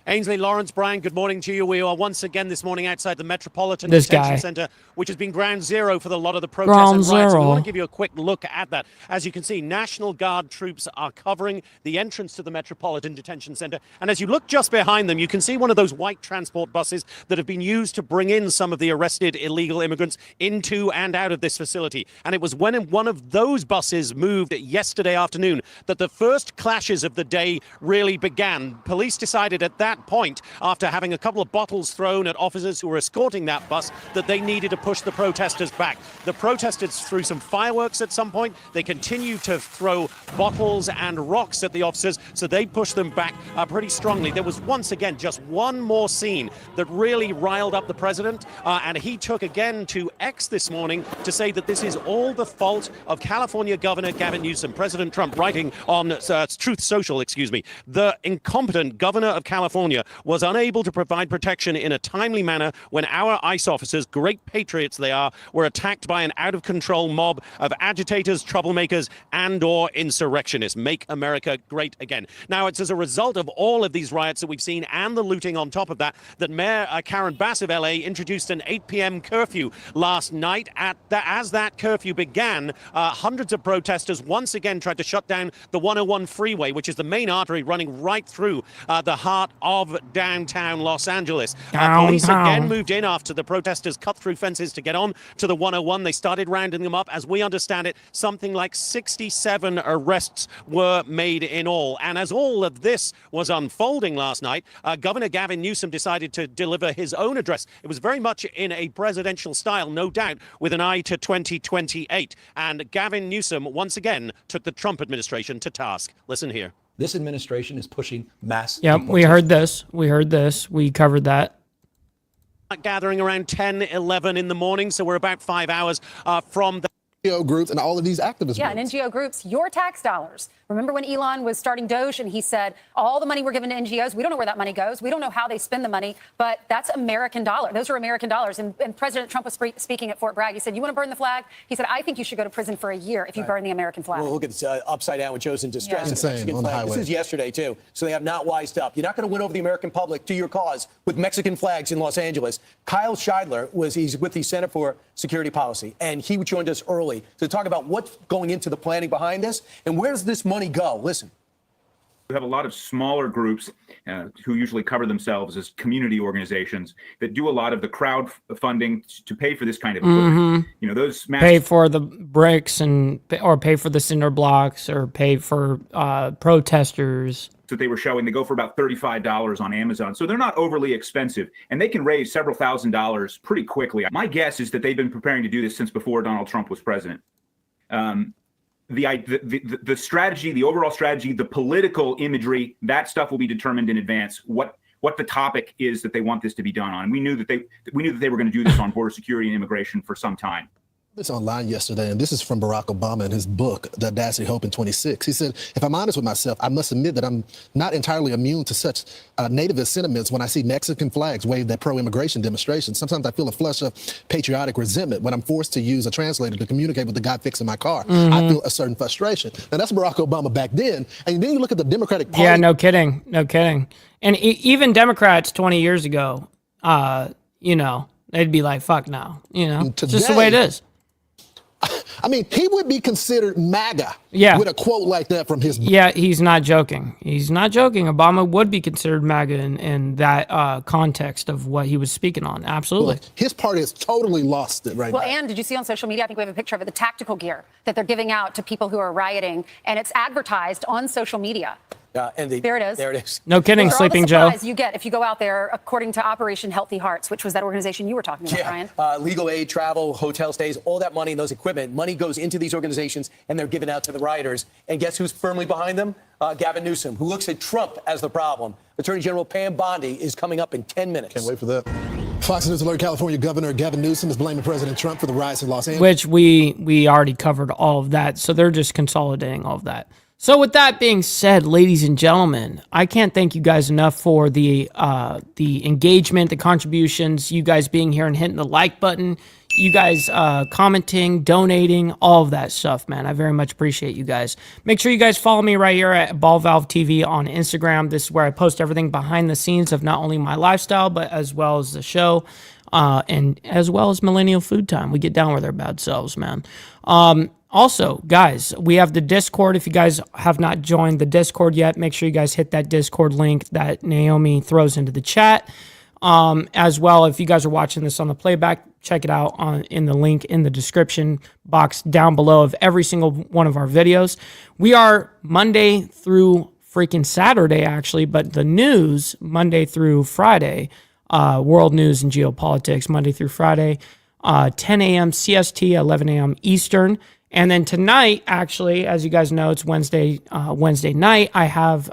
Ainsley, Lawrence, Brian, good morning to you. We are once again this morning outside the Metropolitan This Detention guy. Center, which has been ground zero for a lot of the protests Ground and riots. We zero. want to give you a quick look at that. As you can see, National Guard troops are covering the entrance to the Metropolitan Detention Center. And as you look just behind them, you can see one of those white transport buses that have been used to bring in some of the arrested illegal immigrants into and out of this facility. And it was when one of those buses moved yesterday afternoon that the first clashes of the day really began. Police decided at that point, after having a couple of bottles thrown at officers who were escorting that bus, that they needed to push the protesters back. The protesters threw some fireworks at some point. They continued to throw bottles and rocks at the officers, so they pushed them back pretty strongly. There was once again just one more scene that really riled up the president, and he took again to X this morning to say that this is all the fault of California Governor Gavin Newsom. President Trump writing on Truth Social, the incompetent governor of California was unable to provide protection in a timely manner when our ICE officers, great patriots they are, were attacked by an out-of-control mob of agitators, troublemakers, and/or insurrectionists. Make America great again. Now, it's as a result of all of these riots that we've seen and the looting on top of that, that Mayor Karen Bass of LA introduced an 8 p.m. curfew last night. As that curfew began, hundreds of protesters once again tried to shut down the 101 freeway, which is the main artery running right through the heart of downtown Los Angeles. Police again moved in after the protesters cut through fences to get on to the 101. They started rounding them up. As we understand it, something like 67 arrests were made in all. And as all of this was unfolding last night, Governor Gavin Newsom decided to deliver his own address. It was very much in a presidential style, no doubt, with an eye to 2028. And Gavin Newsom once again took the Trump administration to task. Listen here. This administration is pushing mass. Yep, we heard this. We covered that. Gathering around 10, 11 in the morning, so we're about 5 hours from the NGO groups and all of these activist Yeah, groups. and NGO groups, your tax dollars. Remember when Elon was starting Doge and he said, all the money we're giving to NGOs, we don't know where that money goes. We don't know how they spend the money, but that's American dollar. Those are American dollars. And President Trump was speaking at Fort Bragg. He said, you want to burn the flag? He said, I think you should go to prison for a year if you burn the American flag. Well, look at this upside down with Joe's in distress. Yeah. Insane on the highway. This is yesterday, too. So they have not wised up. You're not going to win over the American public to your cause with Mexican flags in Los Angeles. Kyle Scheidler he's with the Center for Security Policy, and he joined us early to talk about what's going into the planning behind this and where does this money go? Listen. We have a lot of smaller groups who usually cover themselves as community organizations that do a lot of the crowdfunding to pay for this kind of equipment. You know, those pay for the bricks or pay for the cinder blocks or pay for protesters. That they were showing, they go for about $35 on Amazon. So they're not overly expensive and they can raise several $1,000s pretty quickly. My guess is that they've been preparing to do this since before Donald Trump was president. The strategy, the overall strategy, the political imagery, that stuff will be determined in advance. What the topic is that they want this to be done on. And we knew that they were going to do this on border security and immigration for some time. This online yesterday, and this is from Barack Obama in his book, The Audacity, Hope in 26. He said, if I'm honest with myself, I must admit that I'm not entirely immune to such nativist sentiments when I see Mexican flags waved at pro-immigration demonstrations. Sometimes I feel a flush of patriotic resentment when I'm forced to use a translator to communicate with the guy fixing my car. I feel a certain frustration. Now, that's Barack Obama back then. And then you look at the Democratic Party. Yeah, no kidding. And even Democrats 20 years ago, they'd be like, fuck no. It's just the way it is. I mean, he would be considered MAGA with a quote like that from his book. Yeah, he's not joking. Obama would be considered MAGA in that context of what he was speaking on. Absolutely. Well, his party has totally lost it right now. Well, and did you see on social media, I think we have a picture of it, the tactical gear that they're giving out to people who are rioting, and it's advertised on social media. There it is. There it is. No kidding, Sleeping Joe. All the supplies you get if you go out there, according to Operation Healthy Hearts, which was that organization you were talking about, Brian. Legal aid, travel, hotel stays, all that money and those equipment, money goes into these organizations and they're given out to the rioters. And guess who's firmly behind them? Gavin Newsom, who looks at Trump as the problem. Attorney General Pam Bondi is coming up in 10 minutes. Can't wait for that. Fox News Alert California Governor Gavin Newsom is blaming President Trump for the riots in Los Angeles. Which we already covered all of that, so they're just consolidating all of that. So with that being said, ladies and gentlemen, I can't thank you guys enough for the engagement, the contributions, you guys being here and hitting the like button, you guys commenting, donating, all of that stuff, man. I very much appreciate you guys. Make sure you guys follow me right here at Ball Valve TV on Instagram. This is where I post everything behind the scenes of not only my lifestyle, but as well as the show, and as well as Millennial Food Time. We get down with our bad selves, man. Also, guys, we have the Discord. If you guys have not joined the Discord yet, make sure you guys hit that Discord link that Naomi throws into the chat. As well, if you guys are watching this on the playback, check it out in the link in the description box down below of every single one of our videos. We are Monday through freaking Saturday, actually, but the news, Monday through Friday, world news and geopolitics, Monday through Friday, 10 a.m. CST, 11 a.m. Eastern. And then tonight, actually, as you guys know, it's Wednesday night. I have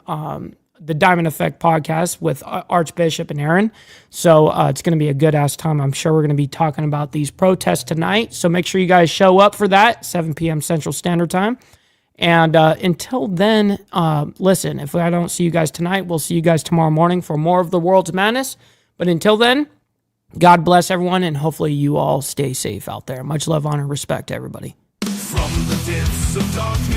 the Diamond Effect podcast with Archbishop and Aaron. So it's going to be a good-ass time. I'm sure we're going to be talking about these protests tonight. So make sure you guys show up for that, 7 p.m. Central Standard Time. And until then, listen, if I don't see you guys tonight, we'll see you guys tomorrow morning for more of the world's madness. But until then, God bless everyone, and hopefully you all stay safe out there. Much love, honor, respect to everybody. From the depths of darkness.